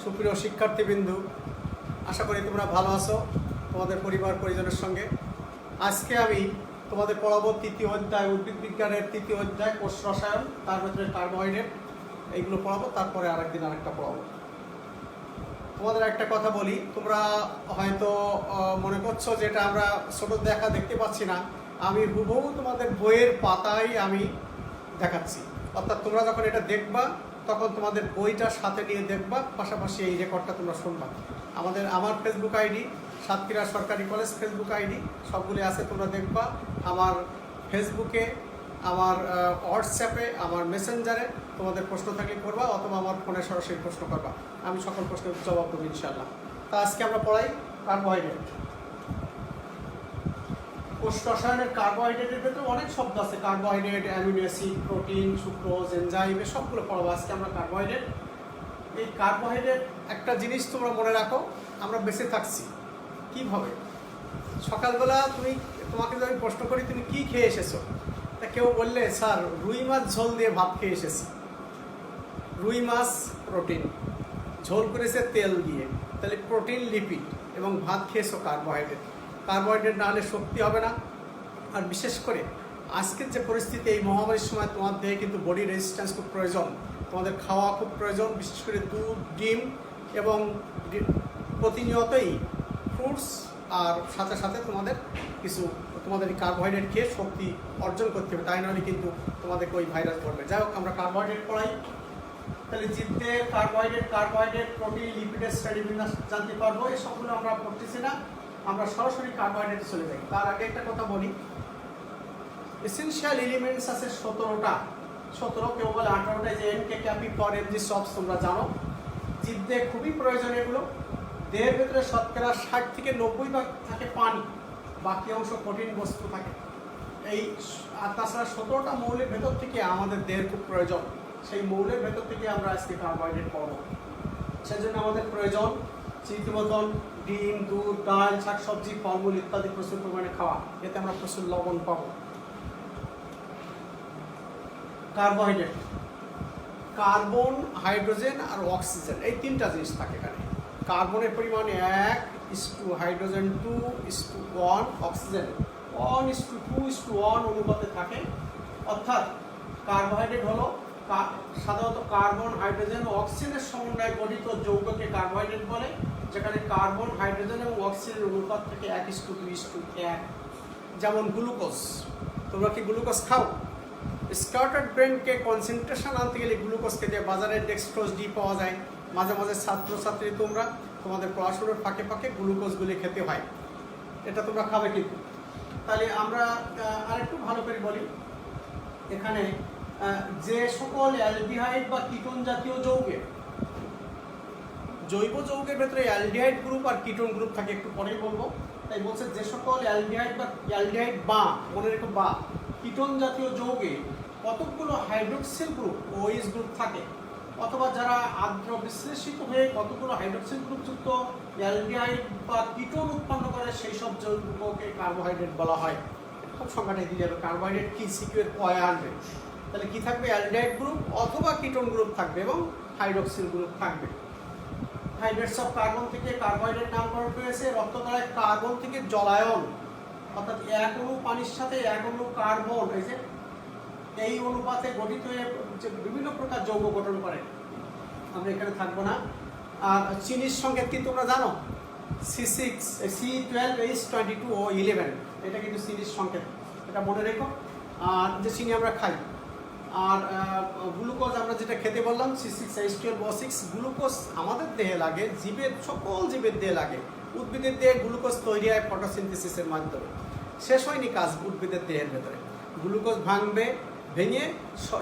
সুপ্রিয় শিক্ষার্থীবৃন্দ, আশা করি তোমরা ভালো আছো তোমাদের পরিবার পরিজনের সঙ্গে। আজকে আমি তোমাদের পড়াবো তৃতীয় অধ্যায়, উদ্ভিদ বিজ্ঞানের তৃতীয় অধ্যায়, কোষ রসায়ন, তার ভিতরে কার্বোহাইড্রেট, এইগুলো পড়াবো। তারপরে আরেকদিন আরেকটা পড়াবো। তোমাদের একটা কথা বলি, তোমরা হয়তো মনে করছো যে এটা আমরা ছোট দেখতে পাচ্ছি না। আমি হুবহু তোমাদের বইয়ের পাতায় আমি দেখাচ্ছি। অর্থাৎ তোমরা যখন এটা দেখবা তখন তোমাদের বইটা সাথে নিয়ে দেখবা, পাশাপাশি এই রেকর্ডটা তোমরা শুনবা। আমার ফেসবুক আইডি সাতক্ষীরা সরকারি কলেজ ফেসবুক আইডি সবগুলি আছে, তোমরা দেখবা। আমার ফেসবুকে, আমার হোয়াটসঅ্যাপে, আমার মেসেঞ্জারে তোমাদের প্রশ্ন থাকলে করবা, অথবা আমার ফোনে সরাসরি প্রশ্ন করবা। আমি সকল প্রশ্নের জবাব দেবো ইনশাআল্লাহ। তা আজকে আমরা পড়াই কার্বোহাইড্রেট। কোষ রসায়নের কার্বোহাইড্রেটের ভেতরে অনেক শব্দ আছে। Carbohydrate, amino acid, protein, sucrose, enzyme, সবগুলো পড়াবো আজকে আমরা কার্বোহাইড্রেট। এই কার্বোহাইড্রেট একটা জিনিস তোমরা মনে রাখো, আমরা বেঁচে থাকছি কিভাবে। সকালবেলা তোমাকে যদি আমি প্রশ্ন করি তুমি কি খেয়ে এসেছো, তা কেউ বললে স্যার রুই মাছ ঝোল দিয়ে ভাত খেয়ে এসেছি। রুই মাছ প্রোটিন, ঝোল করেছে তেল দিয়ে, তাহলে প্রোটিন, লিপিড, এবং ভাত খেয়েছো কার্বোহাইড্রেট। কার্বোহাইড্রেট না হলে শক্তি হবে না। আর বিশেষ করে আজকের যে পরিস্থিতি, এই মহামারীর সময় তোমার দেহে কিন্তু বডি রেজিস্ট্যান্স খুব প্রয়োজন, তোমাদের খাওয়া খুব প্রয়োজন। বিশেষ করে দুধ, ডিম এবং প্রতিনিয়তই ফ্রুটস, আর সাথে সাথে তোমাদের কার্বোহাইড্রেট খেয়ে শক্তি অর্জন করতে হবে, তাই নাহলে কিন্তু তোমাদেরকে ওই ভাইরাস ধরবে। যাই হোক, আমরা কার্বোহাইড্রেট পড়াই। তাহলে জিততে কার্বোহাইড্রেট, প্রোটিন, লিপিডের স্টাডি বিন্যাস জানতে পারবো। এই সবগুলো আমরা পড়তেছি না, আমরা সরাসরি কার্বোহাইড্রেটে চলে যাই। তার আগে একটা কথা বলি, এসেনশিয়াল এলিমেন্টস আছে 17টা, কেউ বলে 18টা, যে এনকে, ক্যাপি, ফর, এমজি, সবস তোমরা জানো। জীবদেহে খুবই প্রয়োজন এগুলো। দেহের ভেতরে শতকরা 60 থেকে 90% থাকে পানি, বাকি অংশ কঠিন বস্তু থাকে। আর তাছাড়া 17টা মৌলের ভেতর থেকে আমাদের দেহের খুব প্রয়োজন। সেই মৌলের ভেতর থেকে আমরা আজকে কার্বোহাইড্রেট পাবো। সেজন্য আমাদের প্রয়োজন চিনিমতন ডিম, দুধ, ডাল, শাকসবজি, ফলমূল ইত্যাদি প্রচুর পরিমাণে খাওয়া, এতে আমরা প্রচুর লবণ পাবো। কার্বোহাইড্রেট, কার্বন, হাইড্রোজেন আর অক্সিজেন, এই তিনটা জিনিস থাকে এখানে। কার্বনের পরিমাণ 1:, হাইড্রোজেন 2:1, অক্সিজেন 1:2:1 অনুপাতে থাকে। অর্থাৎ কার্বোহাইড্রেট হলো সাধারণত কার্বন, হাইড্রোজেন ও অক্সিজেনের সমন্বয়ে গঠিত যৌগকে কার্বোহাইড্রেট বলে, যেখানে কার্বন, হাইড্রোজেন এবং অক্সিজেনের অনুপাত থেকে 1:2:1। যেমন গ্লুকোজ, তোমরা কি গ্লুকোজ খাও? স্টার্টার ব্রেনকে কনসেন্ট্রেশন আনতে গেলে গ্লুকোজ খেতে, বাজারে ডেক্সট্রোজ ডি পাওয়া যায়। মাঝে মাঝে ছাত্রছাত্রী তোমরা তোমাদের পড়াশোনার ফাঁকে ফাঁকে গ্লুকোজগুলি খেতে হয়, এটা তোমরা খাবে কিন্তু। তাহলে আমরা আরেকটু ভালো করে বলি, এখানে যে সকল অ্যালডিহাইড বা কিটোন জাতীয় যৌগের, জৈব যৌগের ভেতরে অ্যালডিহাইড গ্রুপ আর কিটোন গ্রুপ থাকে, একটু পরেই বলবো। তাই বলছে যে সকল অ্যালডিহাইড বা মনে রেখো বা কিটোন জাতীয় যৌগে কতগুলো হাইড্রোক্সিল গ্রুপ, ওএইচ গ্রুপ থাকে, অথবা যারা আদ্র বিশ্লেষিত হয়ে কতগুলো হাইড্রোক্সিল গ্রুপযুক্ত অ্যালডিহাইড বা কিটোন উৎপন্ন করে, সেই সব যৌগকে কার্বোহাইড্রেট বলা হয়। খুব সংখ্যাটাই দিয়ে যাবে। কার্বোহাইড্রেট কি সিকিউর পয়ে আনবে, তাহলে কি থাকবে? অ্যালডিহাইড গ্রুপ অথবা কিটোন গ্রুপ থাকবে এবং হাইড্রোক্সিল গ্রুপ থাকবে। হাইড্রেটস অফ কার্বন থেকে কার্বোহাইড্রেট নামকরণ হয়েছে। রক্ততলায় কার্বন থেকে জলায়ন, অর্থাৎ এক অণু পানির সাথে এক অণু কার্বন, এই অনুপাতে গঠিত হয়ে বিভিন্ন প্রকার যৌগ গঠন করে। আমরা এখানে থাকবো না। আর চিনির সংকেত কি তোমরা জানো? C6, C12H22O11, এটা কিন্তু চিনির সংকেত, এটা মনে রেখো। আর যে চিনি আমরা খাই, আর গ্লুকোজ আমরা যেটা খেতে বললাম C6H12O6, গ্লুকোজ আমাদের দেহে লাগে, সকল জীবের দেহে লাগে। উদ্ভিদের দেহে গ্লুকোজ তৈরি হয় ফটোসিনথেসিসের মাধ্যমে। শেষ হয়নি কাজ উদ্ভিদের দেহের ভেতরে, গ্লুকোজ ভেঙে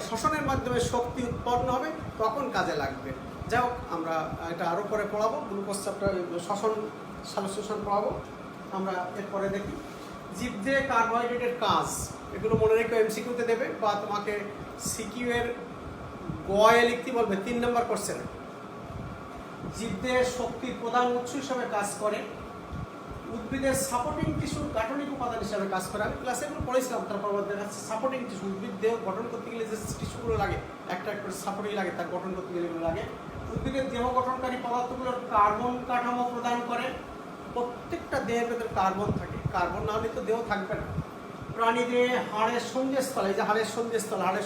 শ্বসনের মাধ্যমে শক্তি উৎপন্ন হবে, তখন কাজে লাগবে। যাই হোক, আমরা এটা আরও পরে পড়াবো, গ্লুকোজ চ্যাপ্টার শোষণ পড়াবো। আমরা এরপরে দেখি জীবদেহে কার্বোহাইড্রেটের কাজ, এগুলো মনে রেখে এমসিকিউতে দেবে, বা তোমাকে সিকিউ এর গয়ে লিখতে বলবে 3 নম্বর কোশ্চেনে। জীবদেহের শক্তির প্রধান উৎস হিসাবে কাজ করে, উদ্ভিদের সাপোর্টিং টিস্যুর গাঠনিক উপাদান হিসাবে কাজ করে। আমি ক্লাসে এগুলো পড়েছিলাম, তারপর দেখাচ্ছি সাপোর্টিং টিস্যু, উদ্ভিদ দেহ গঠন করতে গেলে যে টিস্যুগুলো লাগে, একটা একটা সাপোর্টিং লাগে, তার গঠন করতে গেলে এগুলো লাগে। উদ্ভিদের দেহ গঠনকারী পদার্থগুলোর কার্বন কাঠামো প্রদান করে। প্রত্যেকটা দেহের ভেতরে কার্বন থাকে, কার্বন না হলে তো দেহ থাকবে না। প্রাণীদের হাড়ের সন্ধিস্থলে, এই যে হাড়ের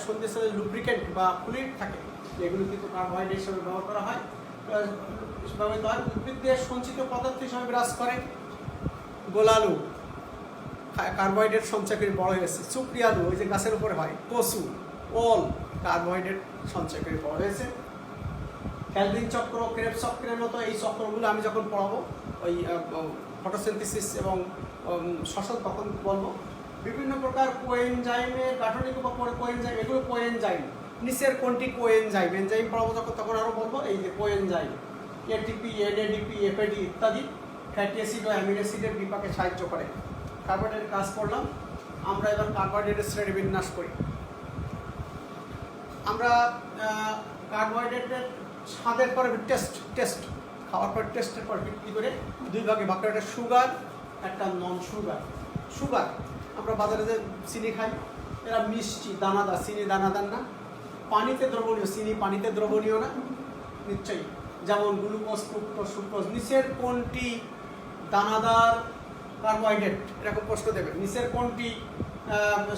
সন্ধিস্থলে লুব্রিকেন্ট বা ফ্লুইড থাকে, এগুলো কিন্তু কার্বোহাইড্রেট হিসেবে ব্যবহার করা হয়, ব্যবহৃত হয়। উদ্ভিদের সঞ্চিত পদার্থ হিসেবে বিরাজ করে। গোলালু কার্বোহাইড্রেট সঞ্চয় করে বড় হয়েছে। সুপ্রি আলু ওই যে গাছের উপরে হয়। কচু, ওল কার্বোহাইড্রেট সঞ্চয় করে বড় হয়েছে। ক্যালভিন চক্র, ক্রেবস চক্রের মতো এই চক্রগুলো আমি যখন পড়াবো ওই ফটোসিনথেসিস এবং শ্বসন তখন বলবো। বিভিন্ন প্রকার কোএনজাইমের গাঠনিক কোএনজাইম, এগুলো কোএনজাইম। নিচের কোনটি কোএনজাইম, এনজাইম পড়াবো তখন আরও বলবো। এই যে কোএনজাইম, এটিপি, এনএডিপি, এফএডি ইত্যাদি ফ্যাটি অ্যাসিড ও অ্যামিনো অ্যাসিডের বিপাকে সাহায্য করে। কার্বোহাইড্রেটের কাজ করলাম। আমরা এবার কার্বোহাইড্রেটের শ্রেণীবিন্যাস করি। আমরা কার্বোহাইড্রেটের স্বাদের পরে টেস্ট খাওয়ার পর টেস্টের পর ভিত্তি করে দুই ভাগে ভাগ করে, একটা সুগার, একটা নন সুগার। সুগার আমরা বাজারে যে চিনি খাই, এরা মিষ্টি দানাদার, চিনি দানাদার না, পানিতে দ্রবণীয়। চিনি পানিতে দ্রবণীয় না নিশ্চয়ই, যেমন গ্লুকোজ, ফ্রুক্টোজ, সুক্রোজ। নিচের কোনটি দানাদার কার্বোহাইড্রেট, এরকম প্রশ্ন দেবে। নিচের কোনটি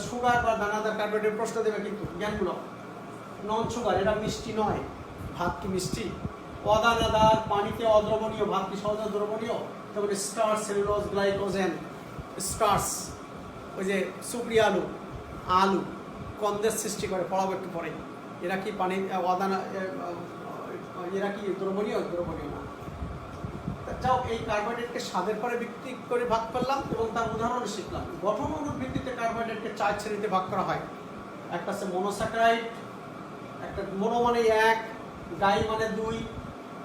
সুগার বা দানাদার কার্বোহাইড্রেট প্রশ্ন দেবে কিন্তু জ্ঞানগুলো। নন সুগার, এরা মিষ্টি নয়। ভাত কি মিষ্টি? অদানাদার, পানিতে অদ্রবণীয়। ভাত কি সহজে দ্রবণীয়? যেমন স্টার্চ, সেলুলোজ, গ্লাইকোজেন। স্টার্চ ওই যে সুপ্রি আলু, আলু কন্দের সৃষ্টি করে, পড়াবো একটু পরে। এরা কি পানি অদানা, এরা কি দ্রবণীয়? দ্রবণীয় না। যাও, এই কার্বোহাইড্রেটকে স্বাদের পরে ভিত্তি করে ভাগ করলাম এবং তার উদাহরণ শিখলাম। গঠন অনুর ভিত্তিতে কার্বোহাইড্রেটকে 4 শ্রেণীতে ভাগ করা হয়। একটা আছে মনোস্যাকারাইড, একটা মোনো মানে 1, ডাই মানে 2,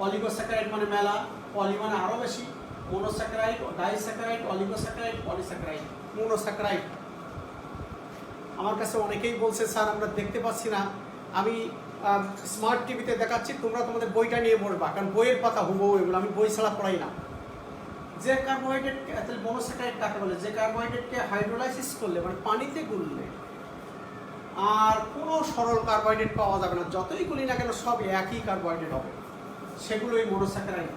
অলিগোস্যাকারাইড মানে মেলা, পলি মানে আরও বেশি, monosaccharide, disaccharide, oligosaccharide, polysaccharide. Monosaccharide আমার কাছে অনেকেই বলছে স্যার আমরা দেখতে পাচ্ছি না। আমি স্মার্ট টিভিতে দেখাচ্ছি, তোমরা তোমাদের বইটা নিয়ে পড়বা, কারণ বইয়ের পাতা হুবহু এগুলো, আমি বই ছাড়া পড়াই না। যে কার্বোহাইড্রেট, মনোস্যাকারাইড কাকে বলে? যে কার্বোহাইড্রেটকে হাইড্রোলাইসিস করলে মানে পানিতে গুললে আর কোনো সরল কার্বোহাইড্রেট পাওয়া যাবে না, যতই গুলি না কেন সব একই কার্বোহাইড্রেট হবে, সেগুলোই মনোস্যাকারাইড।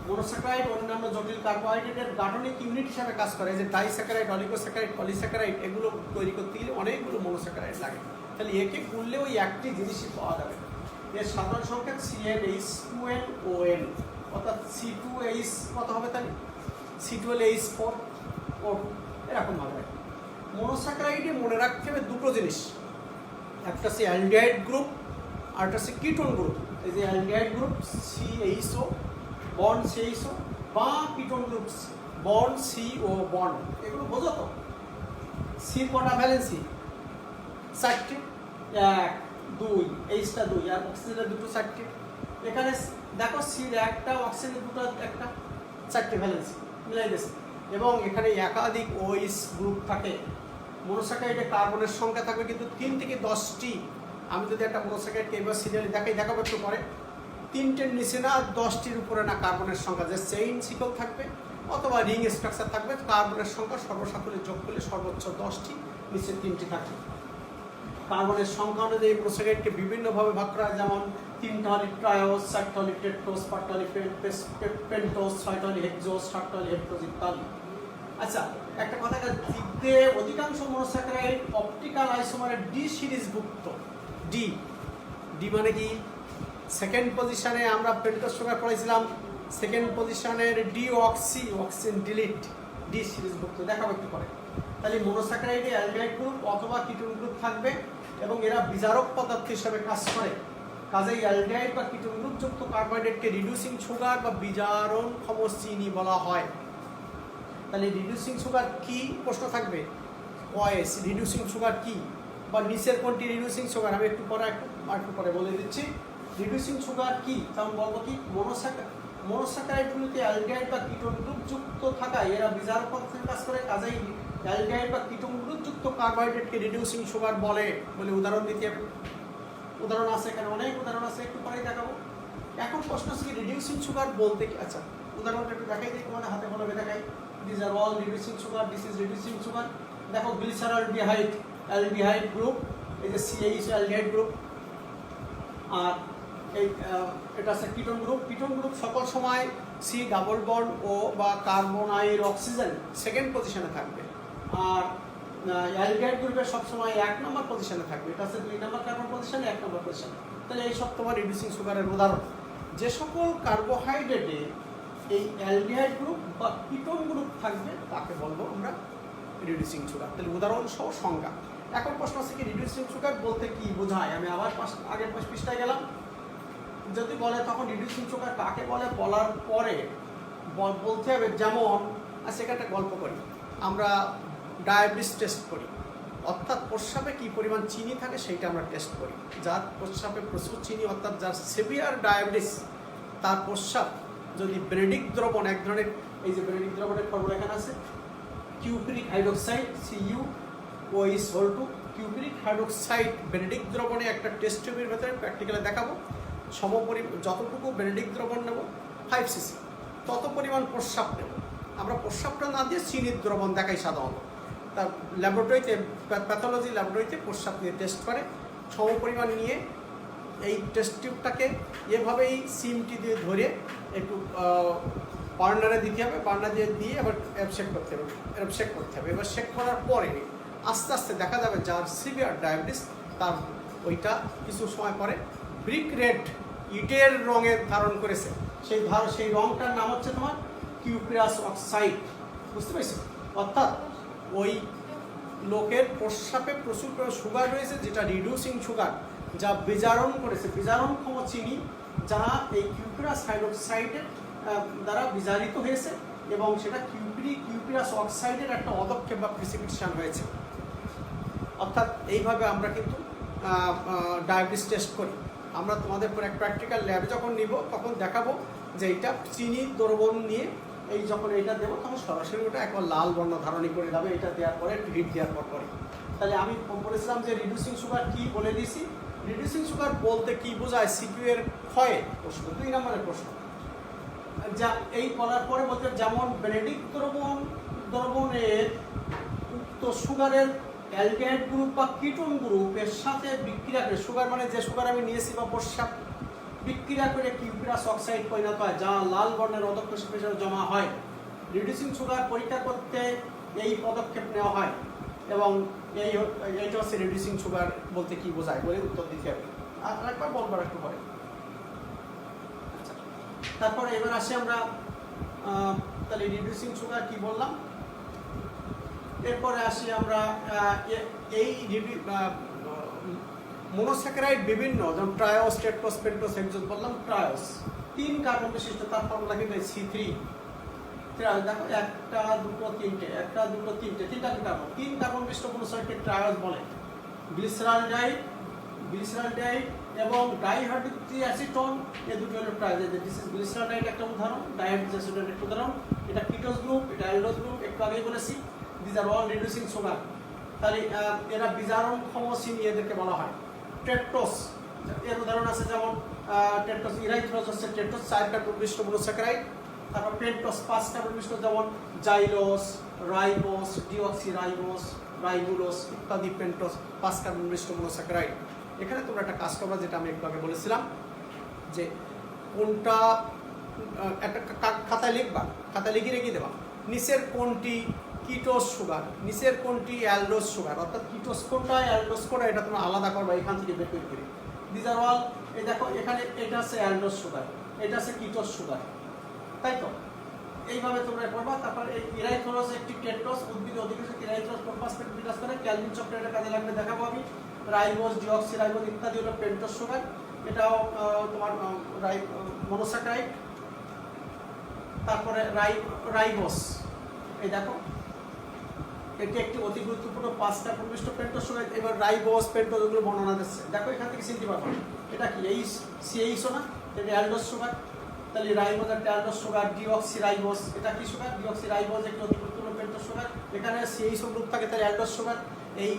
মনোস্যাকারাইড অন্যান্য জটিল কার্বোহাইড্রেটের গাঠনিক ইউনিট হিসাবে কাজ করে। যে ডাইস্যাকারাইড, অলিগোস্যাকারাইড, পলিস্যাকারাইড, এগুলো তৈরি করতে গেলে অনেকগুলো মনোস্যাকারাইড লাগে। তাহলে একে গুললে ওই একটি জিনিসই পাওয়া যাবে। এর সাধারণ সংখ্যা CnH2nOn, অর্থাৎ C2H কত হবে? তাহলে C12H4 এরকম হবে। মনোস্যাকারাইডে মনে রাখতে হবে দুটো জিনিস, একটা হচ্ছে অ্যালডিহাইড গ্রুপ আর একটা হচ্ছে কিটোন গ্রুপ। এই যে aldehyde group CHO bond CHO, বা ketone group bond CO bond, এগুলো বোঝো তো? সি কটা ভ্যালেন্সি? 4টে, 1 2, H টা 2 আর অক্সিজেনের দুটো 4টে। এখানে দেখো সির একটা, অক্সিজেনের দুটো একটা, 4টে ভ্যালেন্সি মিলাই দিয়েছে। এবং এখানে একাধিক OH গ্রুপ থাকে। মনোস্যাকারাইডে কার্বনের সংখ্যা থাকবে কিন্তু 3 থেকে 10টি। আমি যদি একটা মনোস্যাকারাইডকে এবার সিরিয়ালি দেখাবো একটু পরে, 3টের নিচে না, 10টির উপরে না কার্বনের সংখ্যা। যে চেইন সিকল থাকবে অথবা রিং স্ট্রাকচার থাকবে, কার্বনের সংখ্যা সর্বসাকুল্যে যোগ করলে সর্বোচ্চ 10টি, নিচে 3টি থাকবে। কার্বনের সংখ্যা অনুযায়ী মনোস্যাকারাইডকে বিভিন্নভাবে ভাগ করা হয়, যেমন 3টা হলি ট্রায়োস, 4টা হলি টেট্রোস, 5টা হলি পেন্টোস, 6টা হলি হেক্সোস, 7টা হলি হেপ্টোস ইত্যাদি। আচ্ছা, একটা কথা, দিকতে অধিকাংশ মনোস্যাকারাইড অপটিক্যাল আইসোমারের ডি সিরিজভুক্ত। ডি মানে কি? সেকেন্ড পজিশনে আমরা পেন্টোস সুগার পড়েছিলাম, সেকেন্ড পজিশনের অক্সিন ডিলিট, ডি সিরিজভুক্ত, দেখাবো একটু পরে। তাহলে মনোস্যাকারাইডে অ্যালডিহাইড গ্রুপ অথবা কিটোন গ্রুপ থাকবে এবং এরা বিজারক পদার্থ হিসেবে কাজ করে। কাজেই অ্যালডিহাইড বা কিটোন গ্রুপযুক্ত কার্বোহাইড্রেটকে রিডিউসিং সুগার বা বিজারণক্ষম চিনি বলা হয়। তাহলে রিডিউসিং সুগার কি প্রশ্ন থাকবে? OS রিডিউসিং সুগার কি, বা নিচের কোনটি রিডিউসিং সুগার? আমি একটু পরে বলে দিচ্ছি। রিডিউসিং সুগার কি তখন বলবো কি? মনোস্যাকারাইডগুলোতে অ্যালডিহাইড বা কিটোন গ্রুপযুক্ত থাকায় এরা বিজারক পদার্থের কাজ করে। কাজেই অ্যালডিহাইড বা কিটোন গ্রুপযুক্ত কার্বোহাইড্রেটকে রিডিউসিং সুগার বলে উদাহরণ দিতে। উদাহরণ আছে, এখানে অনেক উদাহরণ আছে, একটু পরেই দেখাবো। এখন প্রশ্ন হচ্ছে রিডিউসিং সুগার বলতে কি? আচ্ছা, উদাহরণটা একটু দেখাই দিই, তোমাদের হাতে কলমে দেখাই। These are all reducing sugar. This is reducing sugar. দেখো গ্লিসারলডিহাইড, অ্যালডিহাইড গ্রুপ, এই যে CH অ্যালডিহাইড গ্রুপ, আর এই এটা আছে কিটোন গ্রুপ। কিটোন গ্রুপ সকল সময় সি ডাবল বন্ড ও বা কার্বনাইল অক্সিজেন সেকেন্ড পজিশনে থাকবে, আর অ্যালডিহাইড গ্রুপের সবসময় 1 নম্বর পজিশনে থাকবে। এটা আছে 2 নম্বর কার্বন পজিশনে, 1 নম্বর পজিশনে। তাহলে এই সব তোমার রিডিউসিং সুগারের উদাহরণ। যে সকল কার্বোহাইড্রেটে এই অ্যালডিহাইড গ্রুপ বা কিটোন গ্রুপ থাকবে তাকে বলবো আমরা রিডিউসিং সুগার। তাহলে উদাহরণ সহ সংজ্ঞা। এখন প্রশ্ন আছে কি রিডিউসিং সুগার বলতে কি বোঝায়? আমি আবার আগের পৃষ্ঠায় গেলাম। যদি বলে তখন রিডিউসিং সুগার কাকে বলে বলার পরে বলতে হবে, যেমন আচ্ছা একটা গল্প করি, আমরা ডায়াবেটিস টেস্ট করি, অর্থাৎ প্রস্রাবে কী পরিমাণ চিনি থাকে সেইটা আমরা টেস্ট করি। যার প্রস্রাবে প্রচুর চিনি, অর্থাৎ যার সিভিয়ার ডায়াবেটিস, তার প্রস্রাব যদি বেনেডিক দ্রবণ, এক ধরনের এই যে বেনেডিক দ্রবণের ফর্মুলা এখানে আছে, কিউপিরিক হাইড্রোক্সাইড CuOH2, কিউপিরিক হাইড্রোক্সাইড বেনেডিক দ্রবণে একটা টেস্ট টিউবের ভেতরে প্র্যাকটিক্যালে দেখাবো। যতটুকু বেনেডিক দ্রবণ নেব 5 cc, তত পরিমাণ প্রস্রাব নেব। আমরা প্রস্রাবটা না দিয়ে চিনির দ্রবণ দেখাই সাধারণত। তার ল্যাবরেটরিতে, প্যাথোলজি ল্যাবরেটরিতে প্রস্রাব নিয়ে টেস্ট করে, সমপরিমাণ নিয়ে এই টেস্ট টিউবটাকে এভাবেই সিমটি দিয়ে ধরে একটু বার্নারে দিতে হবে, বার্নার দিয়ে আবার শেক করতে হবে, শেক করতে হবে। এবার শেক করার পরে আস্তে আস্তে দেখা যাবে যার সিভিয়ার ডায়াবেটিস তার ওইটা কিছু সময় পরে ব্রিক রেড ইটের রঙের ধারণ করেছে। সেই রঙটার নাম হচ্ছে তোমার কিউপিরাস অক্সাইড। বুঝতে পেরেছো? অর্থাৎ ওই লোকের প্রস্রাবে প্রচুর সুগার রয়েছে, যেটা রিডিউসিং সুগার, যা বিজারণ করেছে, বিজারণক্ষম চিনি, যা এই কিউপিরাস হাইড্রোক্সাইডের দ্বারা বিজারিত হয়েছে, এবং সেটা কিউপিরাস অক্সাইডের একটা অদক্ষেপ বা প্রিসিপিটেশন হয়েছে। অর্থাৎ এইভাবে আমরা কিন্তু ডায়াবেটিস টেস্ট করি। আমরা তোমাদের পর এক প্র্যাকটিক্যাল ল্যাবে যখন নিব তখন দেখাবো যে এইটা চিনি দ্রবণ নিয়ে এই যখন এইটা দেবো তখন সরাসরি ওটা একবার লাল বর্ণ ধারণী করে যাবে, এটা দেওয়ার পরে একটু হিট দেওয়ার পরে। তাহলে আমি বলেছিলাম যে রিডিউসিং সুগার কি বলে দিয়েছি। রিডিউসিং সুগার বলতে কি বোঝায়? সিকিউ এর ক্ষয়ে প্রশ্ন, 2 নম্বরের প্রশ্ন। যা এই বলার পরে বলতে, যেমন বেনেডিক দ্রবণের উক্ত সুগারের অ্যালডিহাইড গ্রুপ বা কিটোন গ্রুপের সাথে বিক্রিয়া করে, সুগার মানে যে সুগার আমি নিয়েছি বা প্রস্রাব, বিক্রিয়া করে কিউপিরাস অক্সাইড পরিণত হয়, যা লাল বর্ণের অদক্ষ হিসেবে জমা হয়। রিডিউসিং সুগার পরীক্ষা করতে এই পদক্ষেপ নেওয়া হয়, এবং এইটা হচ্ছে রিডিউসিং সুগার বলতে কি বোঝায় বলে উত্তর দিতে হবে। আর একবার বলবার একটু পরে। আচ্ছা, তারপরে এবার আসি আমরা, তাহলে রিডিউসিং সুগার কি বললাম। এরপরে আসি আমরা এই মনোস্যাকারাইড বিভিন্ন, যেমন ট্রায়োস, টেট্রোস, পেন্টোস, হেক্সোস বললাম। ট্রায়োস 3 কার্বন বিশিষ্ট, তার ফর্মুলা কিন্তু C3। দেখো 1 2 3 3টা কার্বন, 3 কার্বন বিশিষ্ট মনোস্যাকারাইডকে ট্রায়োস বলে। গ্লিসারলডাইড এবং ডাইহাইড্রোক্সিঅ্যাসিটোন, এই দুটো হলো ট্রায়োস। দিস ইজ গ্লিসারলডাইড একটা উদাহরণ, ডাইহাইড্রোক্সিঅ্যাসিটোন একটা উদাহরণ। এটা কিটোজ গ্রুপ, এটা অ্যালডোজ গ্রুপ, একটু আগেই বলেছি। This are all reducing sugar. তাহলে এরা বিজারণক্ষম চিনি, এদেরকে বলা হয় টেট্রোস। এর উদাহরণ আছে যেমন টেট্রোস, ইরাইথ্রোস হচ্ছে টেট্রোস, 4 কার্বন বিশিষ্ট মনোস্যাকারাইড। তারপর পেন্টোস 5 কার্বন বিশিষ্ট, যেমন জাইলোস, রাইবোস, ডিঅক্সিরাইবোস, রাইবুলোস ইত্যাদি। পেন্টোস 5 কার্বন বিশিষ্ট মনোস্যাকারাইড। এখানে তোমরা একটা কাজ করবা, যেটা আমি একটু আগে বলেছিলাম, যে কোনটা একটা খাতায় লিখবা, খাতায় লিখে রেখে দেবা। নিচের কোনটি কিটোজ সুগার, নিচের কোনটি অ্যালডোজ সুগার, অর্থাৎ কিটোজ কোনটা অ্যালডোজ কোনটা এটা তোমরা আলাদা করবা এখান থেকে বের করে। দিস আর অল, এই দেখো এখানে এটা আছে অ্যালডোজ সুগার, এটা আছে কিটোজ সুগার, তাই তো? এইভাবে তোমরা করবা। তারপর এই ইরাইথ্রোস একটি টেট্রোস, উদ্ভিদ অধিকাংশ ইরাইথ্রোস ফসফেট বিকাশ করে, ক্যালভিন চক্রের কাজে লাগবে দেখাবো আমি। রাইবোস, ডিঅক্সিরাইবোস ইত্যাদি হলো পেন্টোস সুগার, এটাও তোমার মনোস্যাকারাইড। তারপরে রাইবোস, এই দেখো এটি একটি অতি গুরুত্বপূর্ণ 5 কার্বন বিশিষ্ট পেন্টোস সুগার। এবার রাইবোস, পেন্টোস এগুলো বর্ণনা দিচ্ছে, দেখো এখান থেকে চিনতে পারবো এটা কি, এই CH না, এটা অ্যালডোজ সুগার। তাহলে রাইবোস একটা অ্যালডোজ সুগার। ডিঅক্সিরাইবোস এটা কি সুগার? ডিঅক্সিরাইবোস একটি অতি গুরুত্বপূর্ণ পেন্টোস সুগার। এখানে CH গ্রুপ থাকে, তাহলে অ্যালডোজ সুগার। এই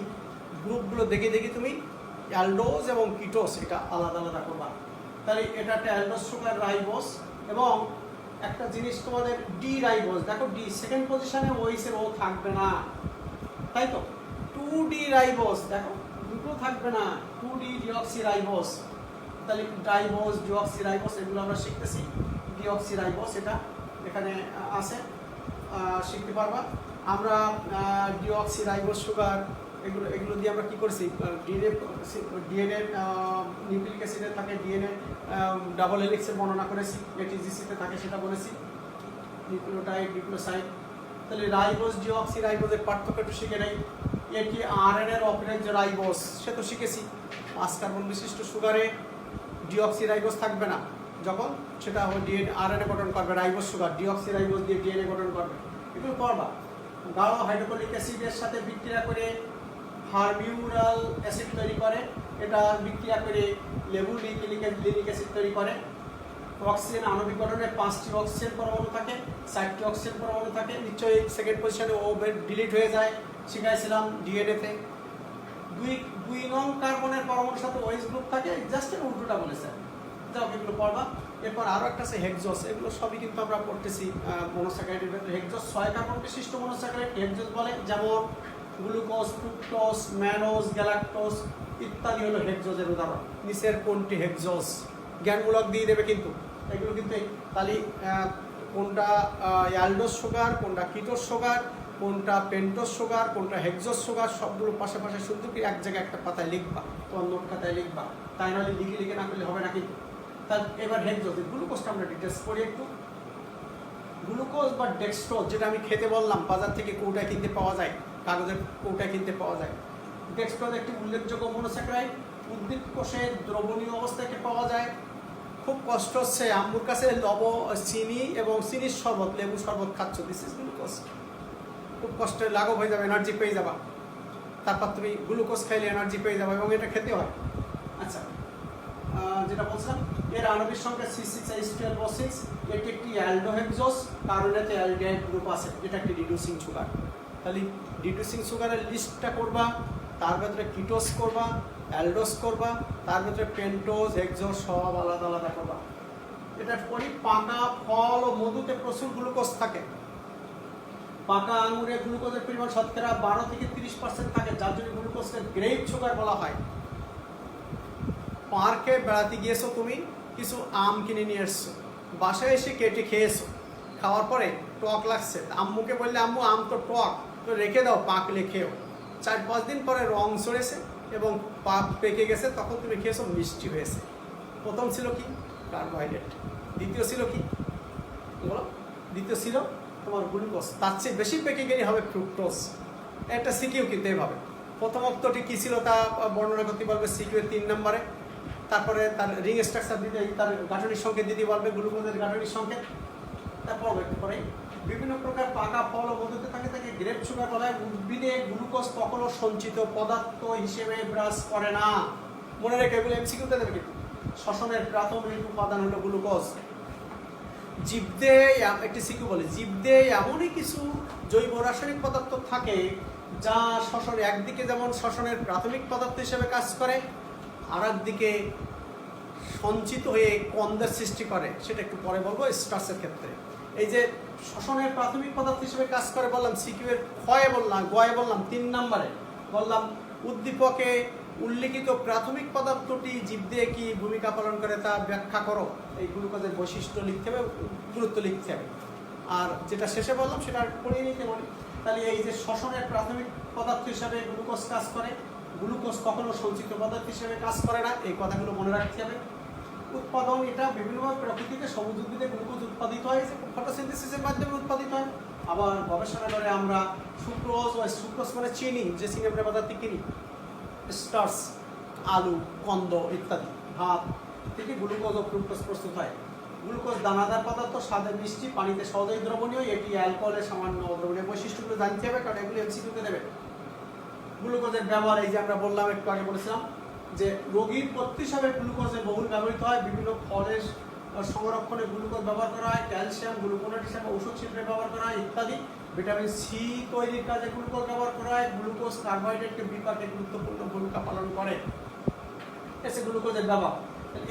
গ্রুপগুলো দেখে তুমি অ্যালডোজ এবং কিটোস এটা আলাদা আলাদা করবা। তাহলে এটা একটা অ্যালডোজ সুগার, রাইবোস। এবং একটা জিনিস তোমাদের ডি রাইবোস, দেখো ডি সেকেন্ড পজিশনে, OH এর ও থাকবে না, তাই তো? 2D রাইবোস, দেখো দুটো থাকবে না, 2D ডিঅক্সিরাইবোস। তাহলে ডাইবোস, ডিঅক্সিরাইবোস এগুলো আমরা শিখতেছি। ডিঅক্সিরাইবোস এটা এখানে আছে, শিখতে পারবা। আমরা ডিঅক্সিরাইবোস সুগার এগুলো দিয়ে আমরা কী করছি, ডিএনএ নিউক্লিক অ্যাসিডে থাকে, ডিএনএ ডাবল হেলিক্সের বর্ণনা করেছি, এটিজিসিতে থাকে সেটা বলেছি, নিউক্লিওটাইড নিউক্লিওসাইড। তাহলে রাইবোস ডিঅক্সিরাইবোসের পার্থক্য একটু শিখে নেই। এটি আরএনএর অপারেট যে রাইবোস সে তো শিখেছি। 5 কার্বন বিশিষ্ট সুগারে ডিঅক্সিরাইবোস থাকবে না, যখন সেটা ডিএনএ আরএনএ গঠন করবে, রাইবোস সুগার ডিঅক্সিরাইবোস দিয়ে ডিএনএ গঠন করবে, এগুলো পড়বা। গাঢ় হাইড্রোক্লোরিক অ্যাসিডের সাথে বিক্রিয়া করে ফার্মিউরাল অ্যাসিড তৈরি করে, এটা বিক্রিয়া করে লেবু লিনিক অ্যাসিড তৈরি করে। অক্সিজেন আণবিক গঠনে 5টি অক্সিজেন পরমাণু থাকে, 4টি অক্সিজেন পরমাণু থাকে। নিশ্চয়ই সেকেন্ড পজিশনে ও ডিলিট হয়ে যায়, শিখাইছিলাম ডিএনএতে। 2 নং কার্বনের পরমাণুর সাথে ওএইচ গ্রুপ থাকে, জাস্ট এর উল্টোটা বলেছে, যাও এগুলো পড়বা। এরপর আরও একটা আছে হেক্সোস, এগুলো সবই কিন্তু আমরা পড়তেছি মনোস্যাকারাইডের ভেতরে। হেক্সোস 6 কার্বন বিশিষ্ট মনোস্যাকারাইড হেক্সোস বলে, যেমন গ্লুকোজ, ফ্রুক্টোজ, ম্যানোজ, গ্যালাক্টোজ ইত্যাদি হলো হেক্সোজের উদাহরণ। নিচের কোনটি হেক্সোস, জ্ঞানমূলক দিয়ে দেবে কিন্তু এগুলো কিন্তু। তাহলে কোনটা অ্যালডোস সুগার, কোনটা কিটোস সুগার, কোনটা পেন্টোস সুগার, কোনটা হেক্সোস সুগার, সবগুলো পাশাপাশি শুধু কি এক জায়গায় একটা পাতায় লিখবা, তোমার নোট খাতায় লিখবা, তাই নাহলে লিখে না করলে হবে না কিন্তু। তার এবার হেক্সোস, গ্লুকোজটা আমরা ডিটেলস করি একটু। গ্লুকোজ বা ডেক্সট্রোজ যেটা আমি খেতে বললাম, বাজার থেকে কৌটায় কিনতে পাওয়া যায়, কাগজের কৌটায় কিনতে পাওয়া যায়। ডেক্সট্রোজ একটি উল্লেখযোগ্য মনোস্যাকারাইড, উদ্ভিদ কোষে দ্রবণীয় অবস্থায় পাওয়া যায়। খুব কষ্ট হচ্ছে, আম্মুর কাছে চিনি এবং চিনির শরবত, লেবু শরবত খাচ্ছ, দিস ইজ গ্লুকোজ। খুব কষ্টে লাঘব হয়ে যাবে, এনার্জি পেয়ে যাবা, তারপর তুমি গ্লুকোজ খাইলে এনার্জি পেয়ে যাবে, এবং এটা খেতে হয়। আচ্ছা, যেটা বলছিলাম, এর আণবিক সংখ্যা C6H12O6, এটি একটি অ্যালডোহেক্সোস, কারণ এতে অ্যালডিহাইড গ্রুপ আছে, এটা একটি রিডিউসিং সুগার। তাহলে রিডিউসিং সুগারের লিস্টটা করবা, তার ভেতরে কিটোস করবা, অ্যালডোস করবা, তার ভেতরে পেন্টোজ, হেক্সোস সব আলাদা আলাদা করবা। এটা পরি পাকা ফল ও মধুতে প্রচুর গ্লুকোজ থাকে। পাকা আঙুরে গ্লুকোজের পরিমাণ শতকরা 12 থেকে 30% থাকে, যার জন্য গ্লুকোজকে গ্রেপ সুগার বলা হয়। পার্কে বেড়াতে গিয়েছো, তুমি কিছু আম কিনে নিয়ে এসছো, বাসায় এসে কেটে খেয়েছো, খাওয়ার পরে টক লাগছে, আম্মুকে বললে আম্মু আম তো টক, তো রেখে দাও, পাকলে খেও। 4-5 দিন পরে রং চড়েছে এবং পাক পেকে গেছে, তখন তুমি খেয়েছো, মিষ্টি হয়েছে। প্রথম ছিল কি? কার্বোহাইড্রেট। দ্বিতীয় ছিল কি বলো? দ্বিতীয় ছিল তোমার গ্লুকোজ। তার চেয়ে বেশি পেকে গেলে হবে ফ্রুক্টোজ। একটা সিকিউ কিন্তু এইভাবে। প্রথম অক্তটি কী ছিল তা বর্ণনা করতে পারবে সিকিউ 3 নম্বরে। তারপরে তার রিং স্ট্রাকচার দিতে, তার গাঠনিক সংকেত দিতে পারবে, গ্লুকোজের গাঠনিক সংকেত। তারপর একটু পরে বিভিন্ন প্রকার পাকা ফল ও মধুতে থাকে তাকে গ্রেপ সুগার বলা হয়। উদ্ভিদে গ্লুকোজ কখনো সঞ্চিত পদার্থ হিসেবে বিরাজ করে না। মনে রেখে এগুলো এমসিকিউতে দেবে কিন্তু। শ্বসনের প্রাথমিক উপাদান হলো গ্লুকোজ। জীবদেহে একটি সিকিউ বলে, জীবদেহে এমনই কিছু জৈব রাসায়নিক পদার্থ থাকে যা শ্বসন, একদিকে যেমন শ্বসনের প্রাথমিক পদার্থ হিসেবে কাজ করে, আর একদিকে সঞ্চিত হয়ে কন্দের সৃষ্টি করে, সেটা একটু পরে বলবো স্টার্চের ক্ষেত্রে। এই যে শ্বসনের প্রাথমিক পদার্থ হিসেবে কাজ করে বললাম, সিকিউ এর ক্ষয়ে বললাম, গয়ে বললাম 3 নম্বরে বললাম উদ্দীপকে উল্লিখিত প্রাথমিক পদার্থটি জীবদেহে কি ভূমিকা পালন করে তা ব্যাখ্যা করো। এই গ্লুকোজের বৈশিষ্ট্য লিখতে হবে, গুরুত্ব লিখতে হবে। আর যেটা শেষে বললাম সেটা পড়িয়ে নিতে পারি। তাহলে এই যে শ্বসনের প্রাথমিক পদার্থ হিসাবে গ্লুকোজ কাজ করে, গ্লুকোজ কখনো সঞ্চিত পদার্থ হিসেবে কাজ করে না, এই কথাগুলো মনে রাখতে হবে। উৎপাদন, এটা বিভিন্নভাবে প্রকৃতিতে সবুজ উদ্ভিদে গ্লুকোজ উৎপাদিত হয়, ফটোসিনথেসিসের মাধ্যমে উৎপাদিত হয়। আবার গবেষণাগারে আমরা সুক্রোজ মানে চিনি, যে চিনি আমরা বাজার থেকে কিনি, স্টার্চ, আলু, কন্দ ইত্যাদি, ভাত থেকে গ্লুকোজ ও ফ্রুক্টোজ প্রস্তুত হয়। গ্লুকোজ দানাদার পদার্থ, স্বাদে মিষ্টি, পানিতে সহজেই দ্রবণীয়, এটি অ্যালকোহলের সামান্য দ্রবণীয়। বৈশিষ্ট্যগুলো জানতে হবে, কারণ এগুলো এমসিকিউতে দেবে। গ্লুকোজের ব্যবহার, এই যে আমরা বললাম, একটু আগে বলেছিলাম যে রোগীর পথ্য হিসাবে গ্লুকোজের বহুল ব্যবহৃত হয়। বিভিন্ন ফলের সংরক্ষণে গ্লুকোজ ব্যবহার করা হয়, ক্যালসিয়াম গ্লুকোনেট হিসাবে ঔষধ শিল্পে ব্যবহার করা হয় ইত্যাদি। ভিটামিন সি তৈরির কাজে গ্লুকোজ ব্যবহার করা হয়। গ্লুকোজ কার্বোহাইড্রেটকে বিপাকে গুরুত্বপূর্ণ ভূমিকা পালন করে। এসে গ্লুকোজের ব্যবহার।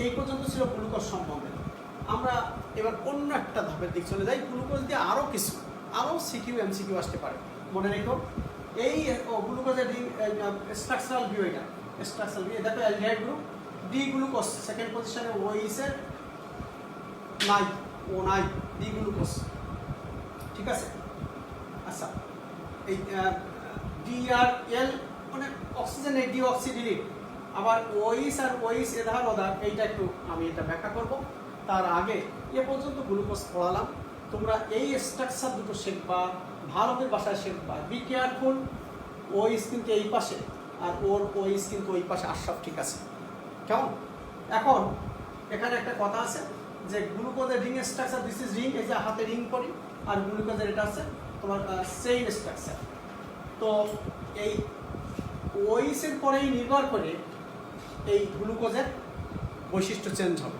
এই পর্যন্ত ছিল গ্লুকোজ সম্বন্ধে। আমরা এবার অন্য একটা ধাপের দিক চলে যাই। গ্লুকোজ দিয়ে আরও সিকিউ এমসিকিউ আসতে পারে, মনে রেখো। এই গ্লুকোজের স্ট্রাকচারাল ভিউ, এটা স্ট্রাকচারাল ভিউ, দেখো aldehyde group, D glucose second পজিশনে ওইস এর নাই, ও নাই, ডি গ্লুকোজ। ঠিক আছে। আচ্ছা, এই ডি আর এল মানে অক্সিজেন এই ডিঅক্সিডিলিট, আবার ওইস আর ওইস এধার ওধার, এইটা একটু আমি এটা ব্যাখ্যা করব। তার আগে এ পর্যন্ত গ্লুকোজ পড়ালাম, তোমরা এই স্ট্রাকচার দুটো শিখবা, ভারতের ভাষায় শিখবা। বি কেয়ারফুল, ওইস কিন্তু এই পাশে আর ওর ওইস কিন্তু ওই পাশে, আশরাফ ঠিক আছে কেমন? এখন এখানে একটা কথা আছে যে গ্লুকোজের ring structure, this is ring, এই যে হাতে রিং করি, আর গ্লুকোজের এটা আছে তোমার চেইন স্ট্রাকচার। তো এই ওইসের পরেই নির্ভর করে এই গ্লুকোজের বৈশিষ্ট্য চেঞ্জ হবে।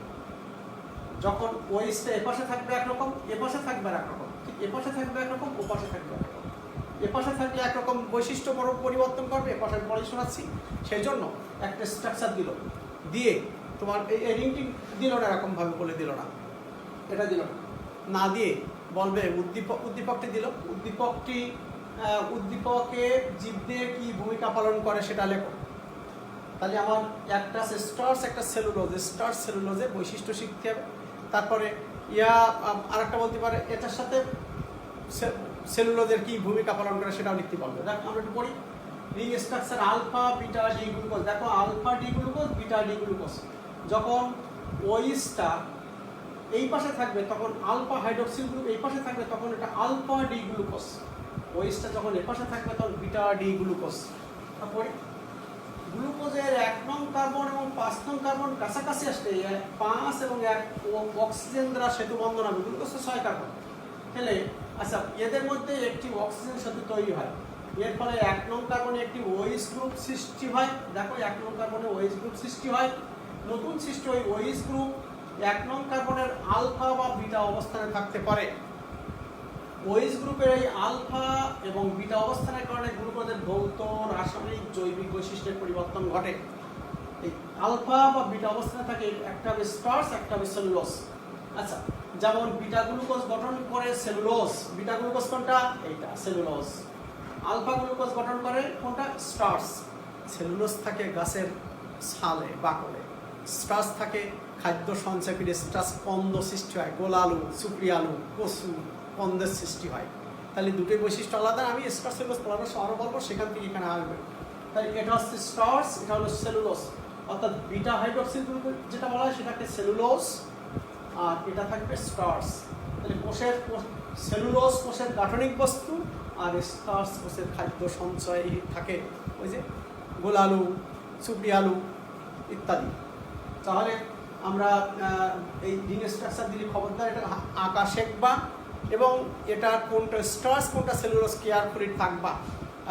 যখন ওইসটা এপাশে থাকবে একরকম, এপাশে থাকবে একরকম, ঠিক এপাশে থাকবে একরকম, ওপাশে থাকবে একরকম। এপাশে থাকলে একরকম বৈশিষ্ট্য বড় পরিবর্তন করবে, এপাশে পরে শোনাচ্ছি। সেই জন্য একটা স্ট্রাকচার দিল, দিয়ে তোমার এই রিংটি দিল না, এরকমভাবে বলে দিল না, এটা দিল না দিয়ে বলবে উদ্দীপকটি দিল, উদ্দীপকে জীবদের কি ভূমিকা পালন করে সেটা লেখো। তাহলে আমার একটা স্টার্চ, একটা সেলুলোজ, স্টার্চ সেলুলোজের বৈশিষ্ট্য শিখতে হবে। তারপরে আর একটা বলতে পারে এটার সাথে সেলুলোজের কি ভূমিকা পালন করে সেটাও লিখতে পারবে। দেখো আমরা একটু পড়ি, ring structure alpha beta D glucose. দেখো alpha D glucose, beta D glucose. যখন ওইসটা এই পাশে থাকবে তখন আলফা হাইড্রোক্সিল গ্রুপ, এই পাশে থাকবে তখন এটা আলফা ডি গ্লুকোজ। ওইসটা যখন এ পাশে থাকবে তখন বিটা ডি গ্লুকোজ। তারপরে গ্লুকোজের 1 নং কার্বন এবং 5 নং কার্বন কাছাকাছি আসলে 5 এবং 1 অক্সিজেন দ্বারা সেতু বন্ধন হবে। গ্লুকোজ 6 কার্বন, তাহলে আচ্ছা এদের মধ্যে একটি অক্সিজেন সেতু তৈরি হয়, এর ফলে 1 নং কার্বনে একটি ওইস গ্রুপ সৃষ্টি হয়। দেখো 1 নং কার্বনে ওইস গ্রুপ সৃষ্টি হয়, নতুন সৃষ্টি ওই ওইস গ্রুপ 1 নং কার্বনের আলফা বা বিটা অবস্থানে থাকতে পারে। ওইস গ্রুপের এই আলফা এবং বিটা অবস্থানের কারণে গ্লুকোজের ভৌত, রাসায়নিক, জৈবিক বৈশিষ্ট্যের পরিবর্তন ঘটে। এই আলফা বা বিটা অবস্থানে থাকে, একটা হবে স্টার্চ, একটা হবে সেলুলোজ। আচ্ছা, যেমন বিটা গ্লুকোজ গঠন করে সেলুলোজ, বিটা গ্লুকোজ কোনটা? এইটা সেলুলোজ। আলফা গ্লুকোজ গঠন করে কোনটা? স্টার্চ। সেলুলোজ থাকে গাছের ছালে, বাকলে। স্টার্চ থাকে খাদ্য সঞ্চয়কারী, স্টার্চ কন্দ সৃষ্টি হয়, গোলালু, সুপ্রি আলু, কচু, কন্দের সৃষ্টি হয়। তাহলে দুটোই বৈশিষ্ট্য আলাদা, আমি স্টার্চ সেলুলোজ পড়ানোর আরও বলবো, সেখান থেকে এখানে আসবে। তাহলে এটা হচ্ছে স্টার্চ, এটা হলো সেলুলোজ। অর্থাৎ বিটা হাইড্রোক্সিল গ্রুপ যেটা বলা হয় সেটাকে সেলুলোজ, আর এটা থাকবে স্টার্চ। তাহলে কোষের সেলুলোজ কোষের গাঠনিক বস্তু, আর স্টার্চ কোষের খাদ্য সঞ্চয় থাকে, ওই যে গোলালু, সুপ্রি আলু ইত্যাদি। তাহলে আমরা এই রিং স্ট্রাকচার দিলে খবরদার এটা আঁকা শেখবা, এবং এটা কোনটা স্টার্চ কোনটা সেলুলোজ কেয়ারফুলি থাকবা,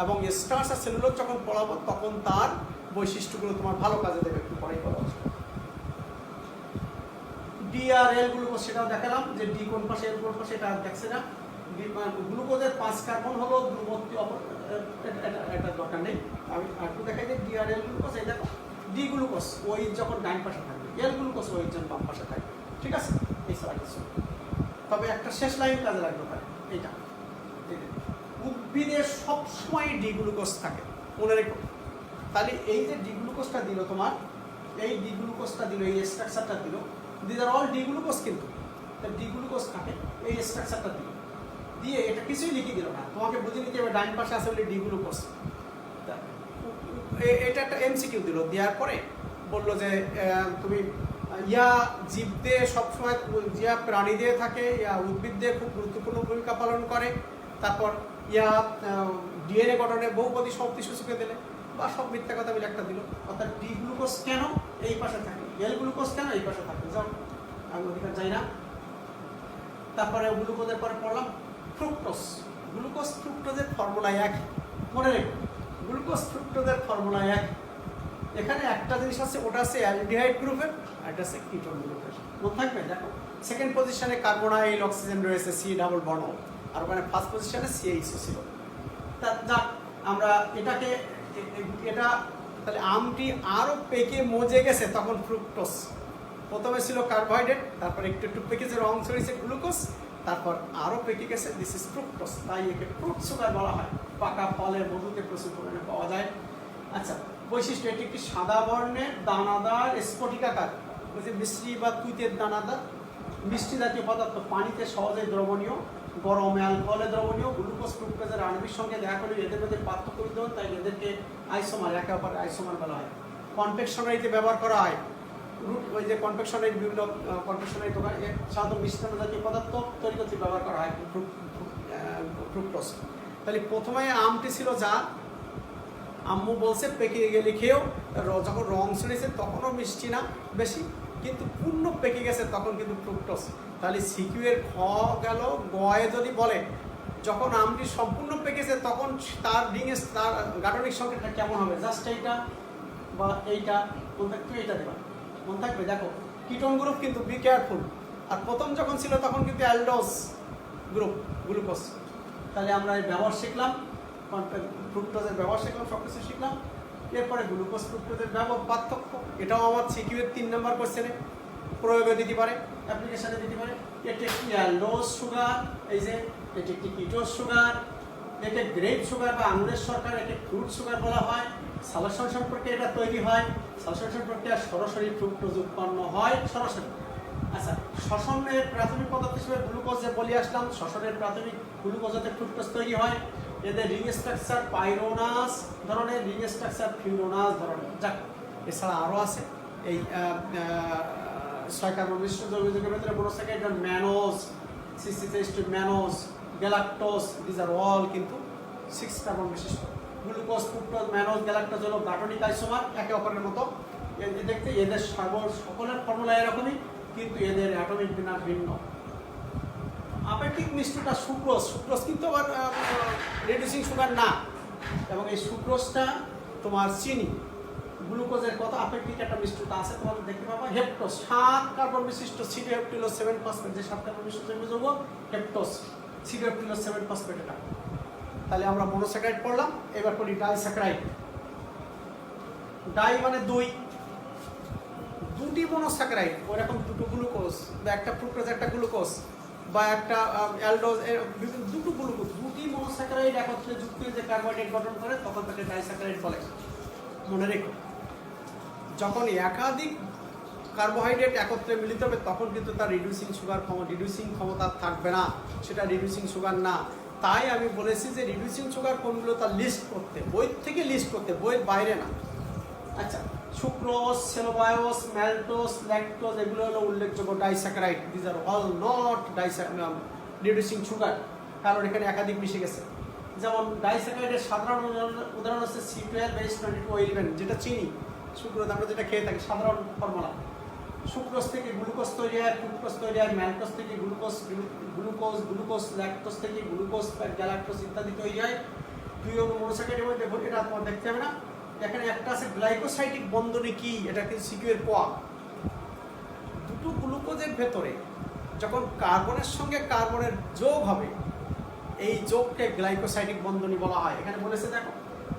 এবং স্টার্চ আর সেলুলোজ যখন পড়াবো তখন তার বৈশিষ্ট্যগুলো তোমার ভালো কাজে দেবে। একটু পরেই বলা ডি আর এল গ্লুকোজ, সেটাও দেখালাম যে ডি কোন পাশে, এল কোন পাশে, এটা দেখছে না। গ্লুকোজের 5 কার্বন হলো ধ্রুবত্ব, এটা দরকার নেই, আমি একটু দেখাই দিই। ডি আর এল গ্লুকোজ, এই দেখো ডি গ্লুকোজ ওই যখন ডান পাশে থাকবে, এল গ্লুকোজ ওই যখন বাম পাশে থাকবে। ঠিক আছে, এই ছাড়া কিছু। তবে একটা শেষ লাইন কাজে লাগবে পারে, এইটা উদ্ভিদের সবসময় ডি গ্লুকোজ থাকে, মনে রেখো। তাহলে এই যে ডি গ্লুকোজটা দিল তোমার, এই ডি গ্লুকোজটা দিল, এই স্ট্রাকচারটা দিল, this are all D glucose, কিন্তু ডি গ্লুকোজ থাকে, এই স্ট্রাকচারটা দিল, দিয়ে এটা কিছুই লিখে দিল না, তোমাকে বুঝে নিতে হবে ডাইন পাশে আছে বলে ডি গ্লুকোজ। এটা একটা এমসিকিউ দিল, দেওয়ার পরে বললো যে তুমি জীবদের সবসময়, প্রাণীদের থাকে, উদ্ভিদদের খুব গুরুত্বপূর্ণ ভূমিকা পালন করে। তারপর ডিএনএ গঠনে বহুপদী শক্তি সূচকে দিলে, বা সব মিথ্যা কথা বলে একটা দিল। অর্থাৎ ডি গ্লুকোজ কেন এই পাশে থাকে, এল গ্লুকোজ কেন এই পাশে থাকে, যাও আমি অধিকার যাই না। তারপরে গ্লুকোজের পরে পড়লাম ফ্রুক্টোজ। গ্লুকোজ ফ্রুক্টোজের ফর্মুলা এক, মনে রেখো, গ্লুকোজ ফ্রুক্টোজের ফর্মুলা এক। এখানে একটা জিনিস আছে, ওটা আছে অ্যালডিহাইড গ্রুপের, আর এটা আছে কিটোন গ্রুপের, মনে থাকবে। দেখো সেকেন্ড পজিশনে কার্বনাইল অক্সিজেন রয়েছে, সি ডাবল বন্ড, আর ওখানে ফার্স্ট পজিশনে সিএইচও ছিল। তা আমরা এটাকে এটা তাহলে আমটি আরও পেকে মজে গেছে, তখন ফ্রুক্টোজ। প্রথমে ছিল কার্বোহাইড্রেট, তারপর একটু একটু পেকে যে রং ছড়িয়েছে গ্লুকোজ, তারপর আরও পেকে গেছে, দিস ইজ ফ্রুক্টোজ। তাই একে ফ্রুট সুগার বলা হয়। পাকা ফলের মধুতে প্রচুর পরিমাণে পাওয়া যায়। আচ্ছা, বৈশিষ্ট্য, এটি একটি সাদা বর্ণের দানাদার স্ফটিকাকার মিশ্রি বা তুঁতের দানাদার মিষ্টি জাতীয় পদার্থ, পানিতে সহজে দ্রবণীয়, গরম অ্যালকোহলে দ্রবণীয়। গ্লুকোজ ফ্রুক্টোজের আণবিক সঙ্গে দেখা করলে এদের মধ্যে পার্থক্য বিদ্যমান, তাই এদেরকে আইসোমার, একে অপরের আইসোমার বলা হয়। কনফেকশনারিতে ব্যবহার করা হয়, ওই যে কনফেকশনারি, বিভিন্ন কনফেকশনারি দোকান সাধারণত মিশ্রণ জাতীয় পদার্থ তৈরি করতে ব্যবহার করা হয় ফ্রুক্টোজ। তাহলে প্রথমে আমটি ছিল যা আম্মু বলছে পেকে গেলে খেয়েও, যখন রং ছেড়েছে তখনও মিষ্টি না বেশি, কিন্তু পূর্ণ পেকে গেছে তখন কিন্তু ফ্রুক্টোজ। তাহলে সিকিউ এর খ গেল। গয়ে যদি বলে যখন আমটি সম্পূর্ণ পেকেছে তখন তার তার গাঠনিক সংখ্যাটা কেমন হবে, জাস্ট এইটা বা এইটা মনে থাকবে, এইটা দেবা মনে থাকবে। দেখো কিটোন গ্রুপ কিন্তু, বি কেয়ারফুল। আর প্রথম যখন ছিল তখন কিন্তু অ্যালডোজ গ্রুপ, গ্লুকোজ। তাহলে আমরা এই ব্যবহার শিখলাম, ফ্রুক্টোজের ব্যবহার শিখলাম, সব কিছু শিখলাম। এরপরে গ্লুকোজ ফ্রুক্টোজের ব্যবহার পার্থক্য, এটাও আমার সিকিউ এর 3 নম্বর কোশ্চেনে প্রয়োগে দিতে পারে, অ্যাপ্লিকেশনে দিতে পারে। এটি একটি অ্যালডোজ সুগার, এই যে এটি একটি কিটোজ সুগার, একে গ্রেপ সুগার বা আঙুরের শর্করা, একে ফ্রুট সুগার বলা হয়। সালোকসংশ্লেষণ সম্পর্কে এটা তৈরি হয়, সালোকসংশ্লেষণ প্রক্রিয়া সরাসরি ফ্রুক্টোজ উৎপন্ন হয় সরাসরি। আচ্ছা, শ্বসনের প্রাথমিক পদার্থ হিসেবে গ্লুকোজ যে বলে আসলাম, শ্বসনের প্রাথমিক গ্লুকোজ হতে ফ্রুক্টোজ তৈরি হয়। এদের রিং স্ট্রাকচার পাইরোনাস ধরনের, রিং স্ট্রাকচার ফিউরোনাস ধরনের। যাক, এছাড়া আরও আছে। এই 6 কার্বন বিশিষ্ট যৌগের ভেতরে monosaccharide, mannose, mannose, galactose, this are all কিন্তু 6 কার্বন বিশিষ্ট। গ্লুকোজ, ফ্রুক্টোজ, ম্যানোজ, গ্যালাক্টোজ হলো গাঠনিক আইসোমার, একে অপরের মতো দেখতে। এদের সকলের ফর্মুলা এরকমই, কিন্তু এদের অ্যাটমিক বিন্যাস ভিন্ন। আপেক্ষিক মিষ্টটা সুক্রোজ, সুক্রোজ কিন্তু আবার রিডিউসিং সুগার না, এবং এই সুক্রোজটা তোমার চিনি। গ্লুকোজের কত আপেক্ষিক একটা মিষ্টতা আছে তোমাদের দেখতে পাবো। হেপ্টোজ, 7 কার্বন বিশিষ্ট সিডিওহেপ্টিলোজ 7 ফসফেট, যে 7 কার্বন বিশিষ্ট যৌগ হেপ্টোজ, সিডিওহেপ্টিলোজ 7 ফসফেট এটা। তাহলে আমরা মনোস্যাকারাইড পড়লাম, এবার পড়ি ডাইস্যাকারাইড। ডাই মানে দুটি মনোস্যাকারাইড, ওরকম দুটো গ্লুকোজ বা একটা ফ্রুক্টোজ একটা গ্লুকোজ বা একটা অ্যালডোজ, দুটো গ্লুকোজ, দুটি মনোস্যাকারাইড একত্রে যুক্ত হয়ে যে কার্বোহাইড্রেট গঠন করে তখন তাকে ডাইস্যাকারাইড বলে। মনে রেখো, যখন একাধিক কার্বোহাইড্রেট একত্রে মিলিত হবে তখন কিন্তু তার রিডিউসিং ক্ষমতা থাকবে না, সেটা রিডিউসিং সুগার না। তাই আমি বলেছি যে রিডিউসিং সুগার কোনগুলো তার লিস্ট করতে, বই থেকে লিস্ট করতে, বইয়ের বাইরে না। আচ্ছা, সুক্রোজ, সেলোবায়োস, ম্যালটোজ, ল্যাকটোজ এগুলো হলো উল্লেখযোগ্য disaccharide. This are all not reducing sugar, কারণ এখানে একাধিক মিশে গেছে। যেমন ডাইস্যাকারাইডের সাধারণ উদাহরণ হচ্ছে C12H22O11, যেটা চিনি, সুক্রোজ আমরা যেটা খেয়ে থাকি, সাধারণ ফর্মুলা। সুক্রোজ থেকে গ্লুকোজ তৈরি হয়, ফ্রুক্টোজ তৈরি হয়, ম্যালটোজ থেকে গ্লুকোজ, ল্যাকটোজ থেকে গ্লুকোজ, গ্যালাক্টোজ ইত্যাদি তৈরি হয়। 2 অণু মনোস্যাকারাইডের মধ্যে এটা তোমার দেখতে হবে না। এখানে একটা আছে গ্লাইকোসাইডিক বন্ধনী, কি এটা কিন্তু সিকিউ এর কোয়া। দুটো গ্লুকোজের ভেতরে যখন কার্বনের সঙ্গে কার্বনের যোগ হবে, এই যোগকে গ্লাইকোসাইডিক বন্ধনী বলা হয়। এখানে বলেছে দেখো,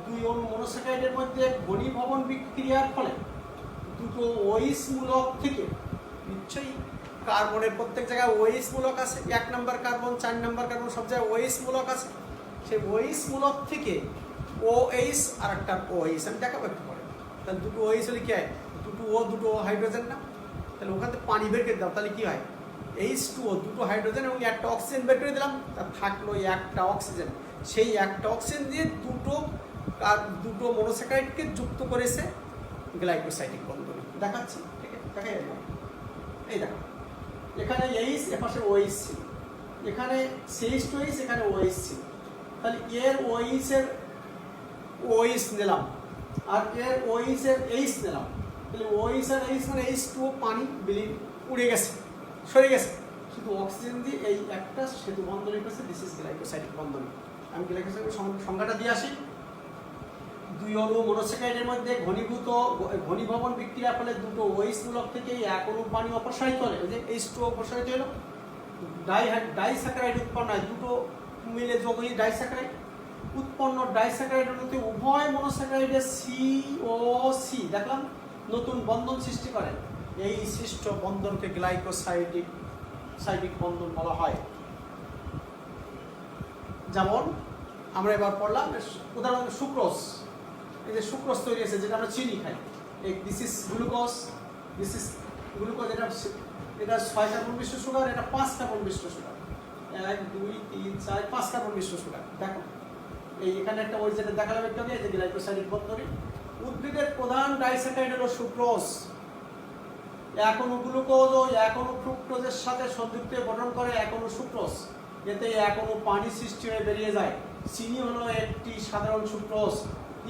2 অণু মনোস্যাকারাইডের মধ্যে ঘনীভবন বিক্রিয়ার ফলে দুটো OH মূলক থেকে, নিশ্চয়ই কার্বনের প্রত্যেক জায়গায় OH মূলক আছে, 1 নম্বর কার্বন 4 নম্বর কার্বন সব জায়গায় OH মূলক আছে। সেই OH মূলক থেকে OH আর একটা OH আমি দেখাবো একটু পরে। তাহলে দুটো OH হলে কি হয়, দুটো O হাইড্রোজেন না, তাহলে ওখান থেকে পানি বের করে দাও, তাহলে কি হয়, H2O, দুটো হাইড্রোজেন এবং একটা অক্সিজেন বের করে দিলাম, তার থাকলো একটা অক্সিজেন। সেই একটা অক্সিজেন দিয়ে দুটো মনোস্যাকারাইডকে যুক্ত করেছে গ্লাইকোসাইডিক বন্ধনী। দেখাচ্ছি, ঠিক আছে, দেখা যাবে। এই দেখো, এখানে H, এপাশে OH ছিল, এখানে CH2H, এখানে OH ছিল। তাহলে এর OH এর OH নিলাম আর এর OH এর H নিলাম, তাহলে OH আর H মানে H2O, পানি বিলীন উড়ে গেছে, সরে গেছে, শুধু অক্সিজেন দিয়ে এই একটা সেতু বন্ধনী করেছে। দিস ইজ গ্লাইকোসাইডিক বন্ধনী। আমি গ্লাইকোসাইডের সংজ্ঞাটা দিয়ে আসি। 2 অণু মনোস্যাকারাইডের মধ্যে ঘনীভবন বিক্রিয়ার ফলে দুটো OH মূলক থেকে 1 অণু পানি অপসারিত হলে, ওই যে H2O অপসারিত হলো, ডাইস্যাকারাইড উৎপন্ন হয়। দুটো মিলে যোগ হয়ে ডাইস্যাকারাইড উৎপন্ন। ডাইস্যাকারাইড অণুতে উভয় মনোস্যাকারাইডের COC দেখলাম নতুন বন্ধন সৃষ্টি করে। এই সৃষ্ট বন্ধনকে গ্লাইকোসাইডিক বন্ধন বলা হয়। যেমন আমরা এবার পড়লাম উদাহরণ সুক্রোজ, এই যে সুক্রোজ তৈরি হয়েছে, যেটা আমরা চিনি খাই, এই দিস ইজ গ্লুকোজ, এটা 6 কার্বন মিশ্র সুগার, এটা 5 কার্বন মিশ্র সুগার, 1 2 3 4 5 কার্বন মিশ্র সুগার। দেখো এই এখানে একটা ওই যেটা দেখালাম একটু আগে, এই যে গ্লাইকোসাইড বন্ধনী। উদ্ভিদের প্রধান ডাইস্যাকারাইড হলো সুক্রোজ। এক অণু গ্লুকোজ ও এক অণু ফ্রুক্টোজের সাথে সংযুক্ত গঠন করে এক অণু সুক্রোজ। এতে এক অণু পানি সৃষ্টি হয়ে বেরিয়ে যায়। চিনি হলো একটি সাধারণ সুক্রোজ।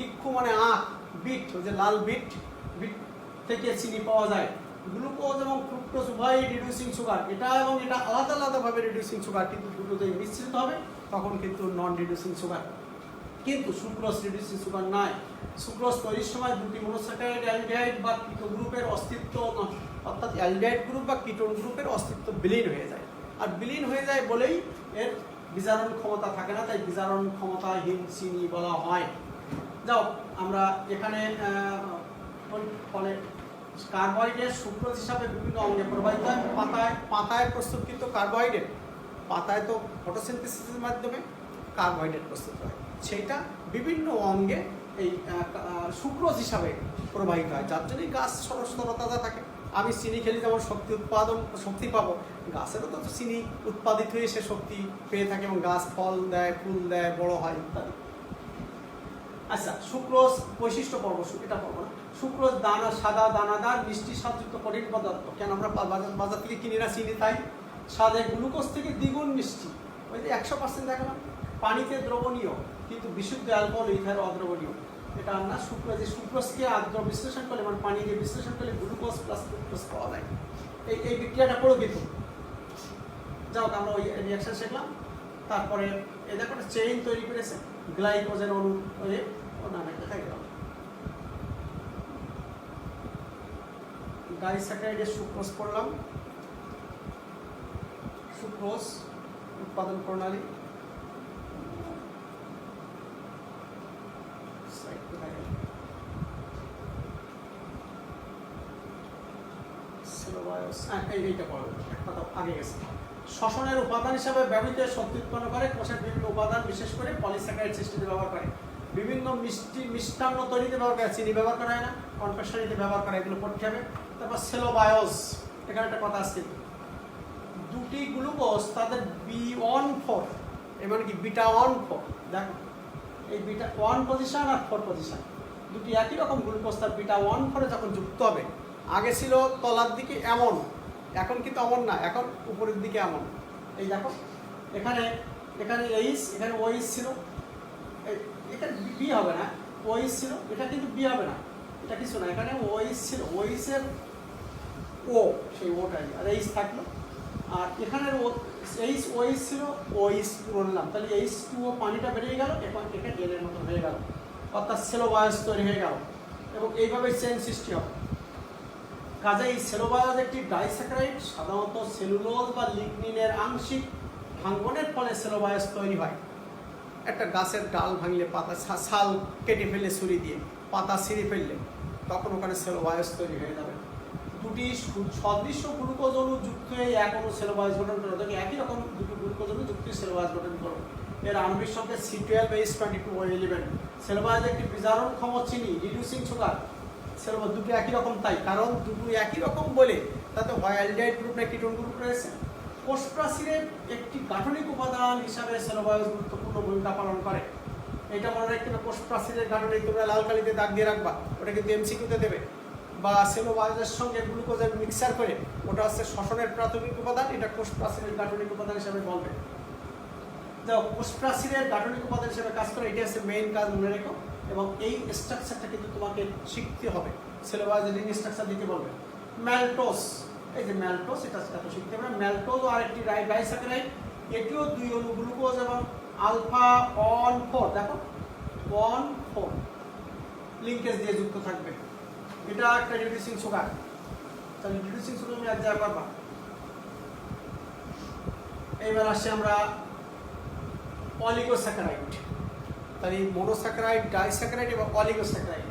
ইক্ষু মানে আখ, বিট, ওই যে লাল বিট, বিট থেকে চিনি পাওয়া যায়। গ্লুকোজ এবং ফ্রুক্টোজ উভয়ই রিডিউসিং সুগার। এটা এবং এটা আলাদা আলাদাভাবে রিডিউসিং সুগার, কিন্তু দুটো যদি মিশ্রিত হবে তখন কিন্তু নন রিডিউসিং সুগার। কিন্তু সুক্রোজ রিডিউসিং সুগার নয়। সুক্রোজ তৈরির সময় দুটি মনোস্যাকারাইড অ্যালডিহাইড বা কিটো গ্রুপের অস্তিত্ব, অর্থাৎ অ্যালডিহাইড গ্রুপ বা কিটোন গ্রুপের অস্তিত্ব বিলীন হয়ে যায়। আর বিলীন হয়ে যায় বলেই এর বিজারণ ক্ষমতা থাকে না, তাই বিজারণ ক্ষমতাহীন চিনি বলা হয়। যাও আমরা এখানে ফলে কার্বোহাইড্রেট সুক্রোজ হিসাবে বিভিন্ন অঙ্গে প্রবাহিত হয়। পাতায় প্রস্তুতকৃত কার্বোহাইড্রেট, পাতায় তো ফটোসিনথেসিসের মাধ্যমে কার্বোহাইড্রেট প্রস্তুত হয়, সেইটা বিভিন্ন অঙ্গে এই সুক্রোজ হিসাবে প্রবাহিত হয়, যার জন্যই গাছ তরতাজা থাকে। আমি চিনি খেলে যেমন শক্তি পাবো, গাছেরও তো চিনি উৎপাদিত হয়ে সে শক্তি পেয়ে থাকে এবং গাছ ফল দেয়, ফুল দেয়, বড় হয় ইত্যাদি। আচ্ছা, সুক্রোজ বৈশিষ্ট্য পর্ব, এটা পর্ব না। সুক্রোজ দানা, সাদা দানাদার মিষ্টি স্বাদযুক্ত কঠিন পদার্থ। কেন আমরা বাজার থেকে কিনি না চিনি, তাই স্বাদে গ্লুকোজ থেকে দ্বিগুণ মিষ্টি। ওই যে 100% দেখালাম। পানিতে দ্রবণীয়, কিন্তু বিশুদ্ধ অ্যালকোহল ইথার অদ্রবণীয়। এটা আমরা সুক্রোজকে আদ্র বিশ্লেষণ করলে, মানে পানি দিয়ে বিশ্লেষণ করলে গ্লুকোজ প্লাস ফ্রুক্টোজ পাওয়া যায়। এই বিক্রিয়াটা করে দিত। যাও আমরা ওই রিয়াকশন শিখলাম। তারপরে এই দেখো একটা চেইন তৈরি করেছে গ্লাইকোজেন অণু, দেখা গেল ডাইস্যাকারাইডের সুক্রোজ পড়লাম। সুক্রোজ উৎপাদন প্রণালী, এইটা পড়ো, একটা তো আগে গেছে। শ্বসনের উপাদান হিসাবে ব্যবহৃত শক্তি উৎপন্ন করে। কোষের বিভিন্ন উপাদান বিশেষ করে পলিস্যাকারাইড সৃষ্টিতে ব্যবহার করে। বিভিন্ন মিষ্টান্ন তৈরিতে ব্যবহার করে, চিনি ব্যবহার করা হয় না, কনফেকশনারিতে ব্যবহার করে, এগুলো পড়তে হবে। তারপর সেলোবায়োস, এখানে একটা কথা আসছে, দুটি গ্লুকোজ তাদের B14, এমন কি বিটা 14, দেখো এই বিটা 1 পজিশন আর 4 পজিশন, দুটি একই রকম গ্লুকোজ তার বিটা 14 যখন যুক্ত হবে, আগে ছিল তলার দিকে এমন, এখন কিন্তু এমন না, এখন উপরের দিকে এমন। এই দেখো এখানে এইচ, এখানে ওইচ ছিল, এটা বি হবে না, ওইচ ছিল, এটা কিন্তু বি হবে না, এটা কিছু না, এখানে ওইচ ছিল, ওইচের ও, সেই ওটাই, আর এইচ থাকলো। আর এখানের এইচ ওইচ ছিল, ওইচ বললাম, তাহলে H2O পানিটা বেরিয়ে গেল, এখন এটা এর মতো হয়ে গেল, অর্থাৎ সেলোবায়োস তৈরি হয়ে গেল, এবং এইভাবে চেইন সৃষ্টি হবে। কাজেই সেলোবায়োস একটি ডাইস্যাকারাইড, সাধারণত সেলুলোজ বা লিগনিনের আংশিক ভাঙ্গনের ফলে সেলোবায়োস তৈরি হয়। একটা গাছের ডাল ভাঙলে, পাতা ছাল কেটে ফেললে ছুরি দিয়ে, পাতা ছিঁড়ে ফেললে, তখন ওখানে সেলোবায়োস তৈরি হয়ে যাবে। দুটি সদৃশ্য গ্লুকোজ অণু যুক্ত হয়ে এক অণু সেলোবায়োস গঠন করে, দেখে একই রকম দুটি গ্লুকোজ অণু যুক্ত হয়ে সেলোবায়োস গঠন করো। এর আণবিক সংখ্যা C12H22O11। সেলোবায়োস একটি বিজারণক্ষম চিনি, রিডিউসিং সুগার। সেলোবায়োস দুটো একই রকম, তাই কারণ দুটো একই রকম বলে তাতে হয় অ্যালডিহাইড গ্রুপ না কিটোন গ্রুপ রয়েছে। কোষ প্রাচীরের একটি গাঠনিক উপাদান হিসাবে সেলোবায়োস গুরুত্বপূর্ণ ভূমিকা পালন করে। এটা মনে রাখতে হবে, কোষ প্রাচীরের গাঠনিক, তোমরা লাল কালিতে দাগ দিয়ে রাখবা, ওটা কিন্তু MCQতে দেবে। বা সেলোবায়োসের সঙ্গে গ্লুকোজের মিক্সার করে, ওটা হচ্ছে শ্বসনের প্রাথমিক উপাদান, এটা কোষ প্রাচীরের গাঠনিক উপাদান হিসাবে বলবে। দেখো কোষ প্রাচীরের গাঠনিক উপাদান হিসেবে কাজ করে, এটা হচ্ছে মেইন কাজ, মনে রেখো। এবং এই স্ট্রাকচারটা কিন্তু তোমাকে শিখতে হবে, সেলোবায়োসের রিং স্ট্রাকচার দিতে বলবে। ম্যালটোজ, এই যে ম্যালটোজ, এটা এত শিখতে হবে। ম্যালটোজ আর একটি ডাইস্যাকারাইড, এটিও দুই অণু গ্লুকোজ এবং আলফা 1,4, দেখো 1,4 লিঙ্কেজ দিয়ে যুক্ত থাকবে। এটা একটা রিডিউসিং সুগার, তাহলে রিডিউসিং সুগার আমি এক জায়গা পারবা। এইবার আসছে আমরা অলিগোস্যাকারাইড, তাহলে মনোস্যাকারাইড, ডাইস্যাকারাইড এবং অলিগোস্যাকারাইড।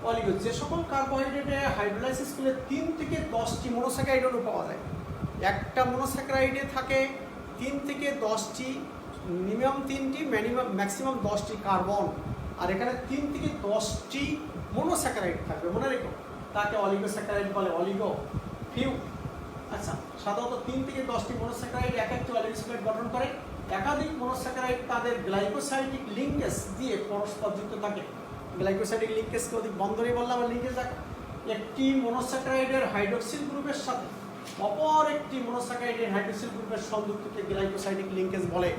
অলিগো, যে সকল কার্বোহাইড্রেটে হাইড্রোলাইসিস করলে 3 থেকে 10টি মনোস্যাকারাইড অণু পাওয়া যায়। একটা মনোস্যাকারাইডে থাকে 3 থেকে 10টি, মিনিমাম 3টি, ম্যাক্সিমাম 10টি কার্বন। আর এখানে 3 থেকে 10টি মনোস্যাকারাইড থাকবে, মনে রেখো। তাকে অলিগোস্যাকারাইড বলে, অলিগো ফিউ। আচ্ছা, সাধারণত 3 থেকে 10টি মনোস্যাকারাইড এক একটি অলিগোস্যাকারাইড গঠন করে। একাধিক মনোস্যাকারাইড তাদের গ্লাইকোসাইডিক লিঙ্কেজ দিয়ে পরস্পর যুক্ত থাকে। গ্লাইকোসাইডিক লিঙ্কেজকে অধিক বন্ধনী বললাম, আর লিঙ্কেজ দেখো, একটি মনোস্যাকারাইডের হাইড্রোক্সিল গ্রুপের সাথে অপর একটি মনোস্যাকারাইডের হাইড্রোক্সিল গ্রুপের সংযুক্তকে গ্লাইকোসাইডিক লিঙ্কেজ বলে।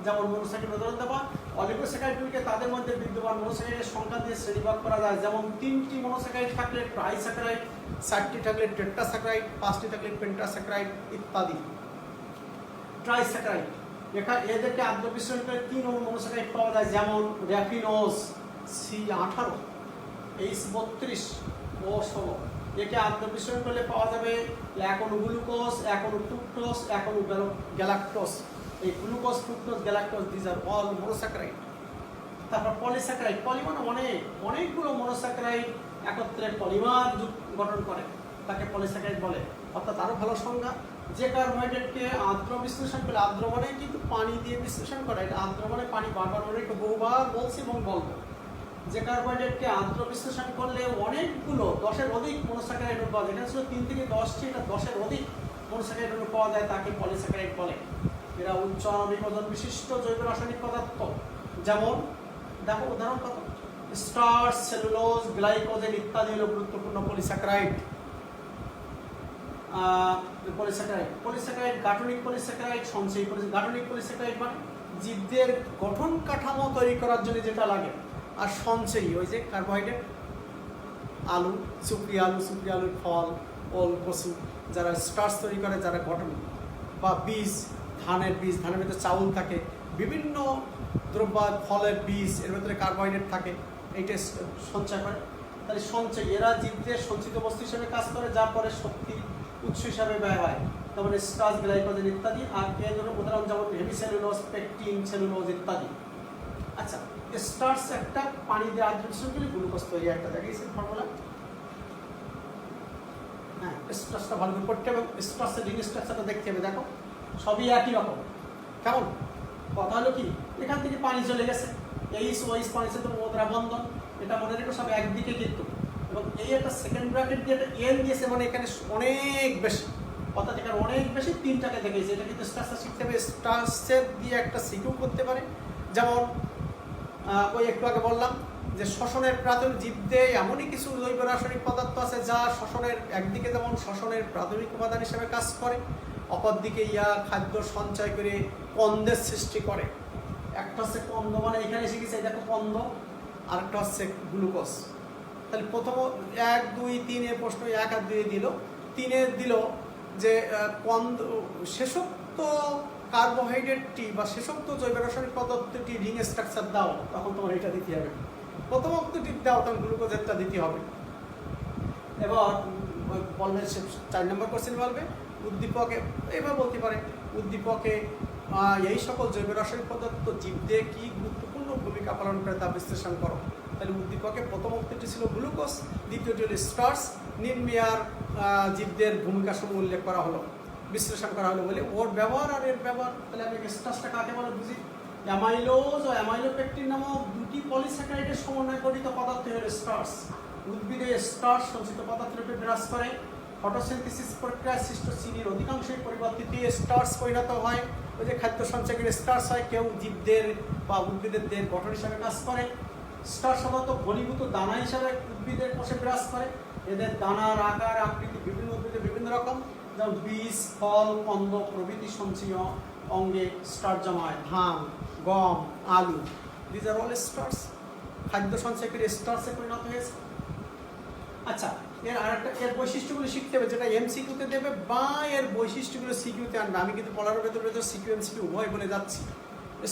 যেমন মনোস্যাকারাইড উদাহরণ দেওয়া, অলিগোস্যাকারাইডগুলিকে তাদের মধ্যে বিদ্যমান মনোস্যাকারাইডের সংখ্যা দিয়ে শ্রেণীভাগ করা যায়। যেমন 3টি মনোস্যাকারাইড থাকলে ট্রাইস্যাকারাইড, 4টি থাকলে টেট্রাস্যাকারাইড, 5টি থাকলে পেন্টাস্যাকারাইড ইত্যাদি। ট্রাইস্যাকারাইড এদেরকে আদ্র বিশ্লেষণ করে 3 মনোস্যাকারাইড পাওয়া যায়, যেমন র্যাফিনোজ C18, H32, O16। একে আদ্র বিশ্লেষণ করলে পাওয়া যাবে 1 অণু গ্লুকোজ, 1 অণু ফ্রুক্টোজ, 1 অণু গ্যালাক্টোজ। এই glucose, fructose, galactose this are all monosaccharide. তারপর পলিস্যাকারাইড, পলি মানে অনেকগুলো মনোস্যাকারাইড একত্রে পলিমার গঠন করে, তাকে পলিস্যাকারাইড বলে। অর্থাৎ আরো ভালো সংজ্ঞা, যে কার্বোহাইড্রেটকে আদ্র বিশ্লেষণ করে, আদ্র মানে কিন্তু পানি দিয়ে বিশ্লেষণ করে, এটা আদ্র মানে পানি, বারবার মনে রেখে বহুবার বলছি এবং বলবো। যে কার্বোহাইড্রেটকে আদ্র বিশ্লেষণ করলে অনেকগুলো 10-এর অধিক মনোস্যাকারাইড পাওয়া যায়, এখানে ছিল 3 থেকে 10টি, এটা 10-এর অধিক মনোস্যাকারাইড পাওয়া যায়, তাকে পলিস্যাকারাইড বলে। এরা উচ্চ আণবিক ওজন বিশিষ্ট জৈব রাসায়নিক পদার্থ। যেমন দেখো উদাহরণ কত, স্টার্চ, সেলুলোজ, গ্লাইকোজেন ইত্যাদি হলো গুরুত্বপূর্ণ পলিস্যাকারাইড। পলিস্যাকারাইড গাঠনিক পলিস্যাকারাইড, সঞ্চয়ী গাঠনিক পলিস্যাকারাইড মানে জীবদের গঠন কাঠামো তৈরি করার জন্য যেটা লাগে। আর সঞ্চয়ী ওই যে কার্বোহাইড্রেট, আলু, সুপ্রি আলুর ফল, ওল, কচু, যারা স্টার্চ তৈরি করে, যারা গঠন, বা বীজ, ধানের বীজ, ধানের ভিতরে চাউল থাকে, বিভিন্ন দ্রব্য, ফলের বীজ, এর ভিতরে কার্বোহাইড্রেট থাকে, এইটা সঞ্চয় করে। তাহলে সঞ্চয়, এরা জীবদের সঞ্চিত বস্তু হিসেবে কাজ করে, যার পরে শক্তি উৎস হিসাবে ব্যয় হয়, তারপরে স্টার্চ, গ্লাইকোজেন ইত্যাদি। আর এর জন্য উদাহরণ যেমন হেমিসেলুলোজ, পেকটিন, সেলুলোজ ইত্যাদি। আচ্ছা, স্টার্চ একটা পানি দিয়ে আদ্র বিশ্লেষণ করলে গ্লুকোজ তৈরি, একটা দেখিয়েছে ফর্মুলা। হ্যাঁ, স্টার্চটা ভালো করে পড়তে হবে, স্টার্চের রিং স্ট্রাকচারটা দেখতে হবে। দেখো সবই একই রকম। কেমন কথা হলো কি, এখান থেকে পানি চলে গেছে, OH পানির সাথে ওরা বন্ধন, এটা মনে রেখো সব একদিকে কিন্তু। এবং এই একটা সেকেন্ড ব্র্যাকেট দিয়ে একটা এন দিয়েছে, মানে এখানে অনেক বেশি, অর্থাৎ এখানে অনেক বেশি, 3টাকে দেখেছে। এটা কিন্তু স্টার্চটা শিখতে হবে, স্টার্চের দিয়ে একটা সিকিউ করতে পারে। যেমন ওই একটু আগে বললাম যে শ্বসনের প্রাথমিক জীবদের এমনই কিছু জৈব রাসায়নিক পদার্থ আছে যা শ্বসনের, একদিকে যেমন শ্বসনের প্রাথমিক উপাদান হিসেবে কাজ করে, অপরদিকে খাদ্য সঞ্চয় করে কন্দের সৃষ্টি করে। একটা হচ্ছে কন্দ, মানে এখানে শিখেছে দেখো কন্দ, আরেকটা হচ্ছে গ্লুকোজ। তাহলে প্রথম 1, 2, 3 এর প্রশ্ন 1 আর 2 দিল, 3 দিল যে কন্দ শেষোক্ত কার্বোহাইড্রেটটি বা শেষোক্ত জৈব রাসায়নিক পদার্থটি রিং স্ট্রাকচার দাও, তখন তোমার এটা দিতে হবে। প্রথম অক্তটি দাও, তখন গ্লুকোজেরটা দিতে হবে। এবার বলবে 4 নম্বর কোশ্চেন বলবে উদ্দীপকে, এবার বলতে পারে উদ্দীপকে এই সকল জৈব রাসায়নিক পদার্থ জীবদের কি গুরুত্বপূর্ণ ভূমিকা পালন করে তা বিশ্লেষণ করো। তাহলে উদ্দীপকে প্রথম অক্তটি ছিল গ্লুকোজ, দ্বিতীয়টি হল স্টার্চ, নিম্নের জীবদের ভূমিকা সমূহ উল্লেখ করা হলো, বিশ্লেষণ করা হলো বলে ওর ব্যবহার আর এর ব্যবহার। তাহলে আমি স্টার্চটা কাকে বলে বুঝি, অ্যামাইলোজ ও অ্যামাইলোপেকটিন নামক 2টি পলিস্যাকারাইডের সমন্বয়ে গঠিত পদার্থ হল স্টার্চ। উদ্ভিদে স্টার্চ সঞ্চিত পদার্থ রূপে বিরাজ করে। ফটোসিনথেসিস প্রক্রিয়ায় সৃষ্ট চিনির অধিকাংশই পরিবর্তিত স্টার্চ পরিণত হয়। ওই যে খাদ্য সঞ্চয়ের স্টার্চ হয়, কেউ জীবদের বা উদ্ভিদের দেহের গঠন হিসাবে কাজ করে। স্টার্চ সাধারণত ঘনীভূত দানা হিসাবে উদ্ভিদের কোষে বিরাজ করে। এদের দানার আকার আকৃতি বিভিন্ন উদ্ভিদে বিভিন্ন রকম, যেমন বীজ, ফল, কন্দ প্রভৃতি সঞ্চয় অঙ্গে স্টার্চ জমা হয়। ধান, গম, আলু, দিজ আর অল স্টার্চ। খাদ্য সঞ্চয় করে স্টার্চে পরিণত হয়েছে। আচ্ছা, এর বৈশিষ্ট্যগুলো শিখতে হবে, যেটা MCQ-তে দেবে বা এর বৈশিষ্ট্যগুলো CQ-তে আনবে। আমি কিন্তু পড়ার ভেতরে CQ MCQ উভয় বলে যাচ্ছি।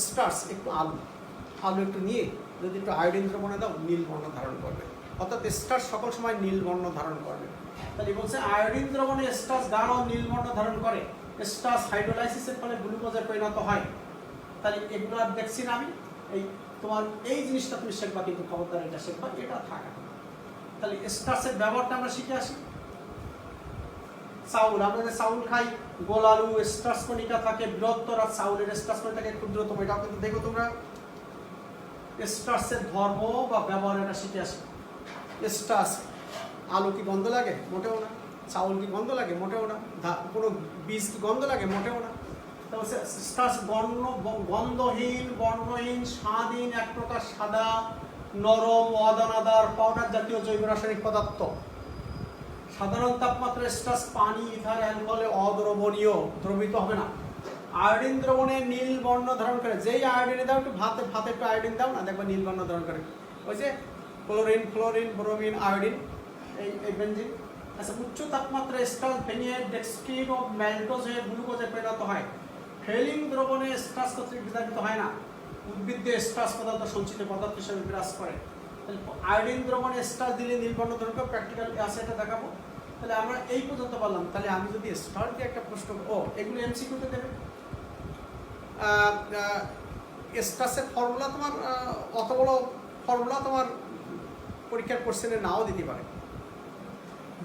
স্টার্চ একটু আলু একটু নিয়ে যদি একটু আয়োডিন দ্রবণে দাও, নীল বর্ণ ধারণ করবে, অর্থাৎ স্টার্চ সকল সময় নীল বর্ণ ধারণ করবে। তাহলে বলছে আয়োডিন দ্রবণে স্টার্চ গাঢ় নীল বর্ণ ধারণ করে। স্টার্চ হাইড্রোলাইসিসের ফলে গ্লুকোজে পরিণত হয়। তাহলে এগুলো আর দেখছি না আমি, এই তোমার এই জিনিসটা তুমি শিখবা, কিন্তু খবরদার এটা শিখবা, এটা থাকা। তাহলে স্টার্চের ব্যবহারটা আমরা শিখে আসি। চাউল, আমরা যে চাউল খাই, গোল আলু স্টার্চ কণিকা থাকে বৃহত্তর, আর চাউলের স্টার্চ কণিকা থাকে ক্ষুদ্রতম। এটাও কিন্তু দেখো তোমরা স্টার্চের ধর্ম বা ব্যবহার এটা শিখে আসি। স্টার্চ, আলু কি গন্ধ লাগে? মোটেও না। চাউল কি গন্ধ লাগে? মোটেও না। কোনো বীজ কি গন্ধ লাগে? মোটেও না। তারপর স্টার্চ গন্ধহীন, বর্ণহীন, স্বাদহীন, এক প্রকার সাদা, নরম, অদানাদার, পাউডার জাতীয় জৈব রাসায়নিক পদার্থ। সাধারণ তাপমাত্রায় স্টার্চ পানি, ইথার, অ্যালকোহলে অদ্রবণীয়, দ্রবীত হবে না। আয়োডিন দ্রবণে নীল বর্ণ ধারণ করে। যেই আয়োডিনে দাও, একটু ভাতে একটু আয়োডিন দাও না, দেখবে নীল বর্ণ ধারণ করে। ওই যে ক্লোরিন, ফ্লোরিন, ব্রোমিন, আয়োডিন, এই বেনজিন। আচ্ছা, উচ্চ তাপমাত্রায় স্টার্চ ভেঙে ডেক্সট্রিন ও ম্যালটোজ হয়ে গ্লুকোজে পরিণত হয়। ফেলিং দ্রবণে স্টার্চ কর্তৃক বিতাড়িত হয় না। উদ্ভিদে স্টার্চ পদার্থ সঞ্চিত পদার্থ হিসেবে বিরাজ করে। তাহলে আয়োডিন দ্রবণে স্টার্চ দিলে নীল বর্ণ ধারণ করে, প্র্যাকটিক্যাল আছে, এটা দেখাবো। তাহলে আমরা এই পর্যন্ত পারলাম। তাহলে আমি যদি স্টার্চ দিয়ে একটা প্রশ্ন, এগুলো এমসিকিউতে দেবে। স্টার্চের ফর্মুলা তোমার অত বড় ফর্মুলা তোমার পরীক্ষার কোশ্চেনে নাও দিতে পারে।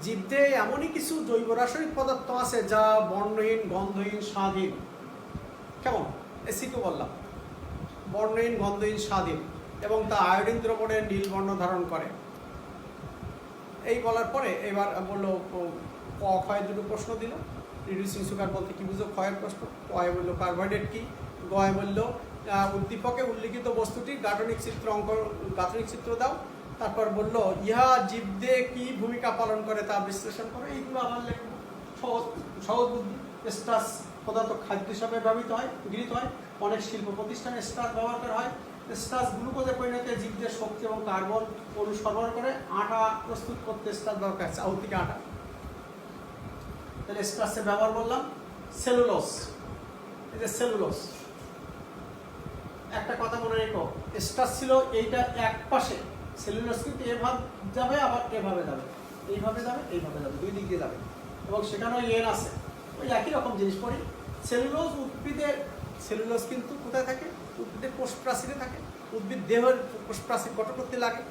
জীবদে এমনই কিছু জৈব রাসায়নিক পদার্থ আছে যা বর্ণহীন, গন্ধহীন, স্বাদহীন। কেমন? এসিকে বললাম বর্ণহীন, গন্ধহীন, স্বাদহীন, এবং তা আয়োডিন দ্রবণে নীল বর্ণ ধারণ করে। এই বলার পরে এবার বললো ক ক্ষয় দুটো প্রশ্ন দিল। রিডিউসিং সুগার বলতে কি বুঝো? ক্ষয়ের প্রশ্ন। কয় বললো কার্বোহাইড্রেট কি। গয় বললো উদ্দীপকে উল্লিখিত বস্তুটির গাঠনিক চিত্র দাও। তারপর বললো ইহা জীবদে কি ভূমিকা পালন করে তা বিশ্লেষণ করে। এইগুলো আমার লেখব। সহজ বুদ্ধি। স্টার্চ পদার্থ খাদ্য হিসাবে গৃহীত হয়। অনেক শিল্প প্রতিষ্ঠানে স্টার্চ ব্যবহার করা হয়। স্টার্চ গ্লুকোজে পরিণত জীবদের শক্তি এবং কার্বন অণু সরবরাহ করে। আটা প্রস্তুত করতে স্টার্চ ব্যবহার করে, চাউল থেকে আটা। তাহলে স্টার্চের ব্যবহার বললাম। সেলুলোজ, এই যে সেলুলোজ, একটা কথা মনে রেখো, স্টার্চ ছিল এইটা এক পাশে, সেলুলোজ কিন্তু এভাবে যাবে, আবার এভাবে যাবে, এইভাবে যাবে, এইভাবে যাবে, দুই দিক দিয়ে যাবে, এবং সেখানেও এন আছে। ওই একই রকম জিনিস পড়ি। সেলুলোজ উদ্ভিদের, সেলুলোজ কিন্তু কোথায় থাকে? উদ্ভিদের কোষ প্রাচীরে থাকে। উদ্ভিদ দেহের কোষ প্রাচীর গঠন করতে লাগে।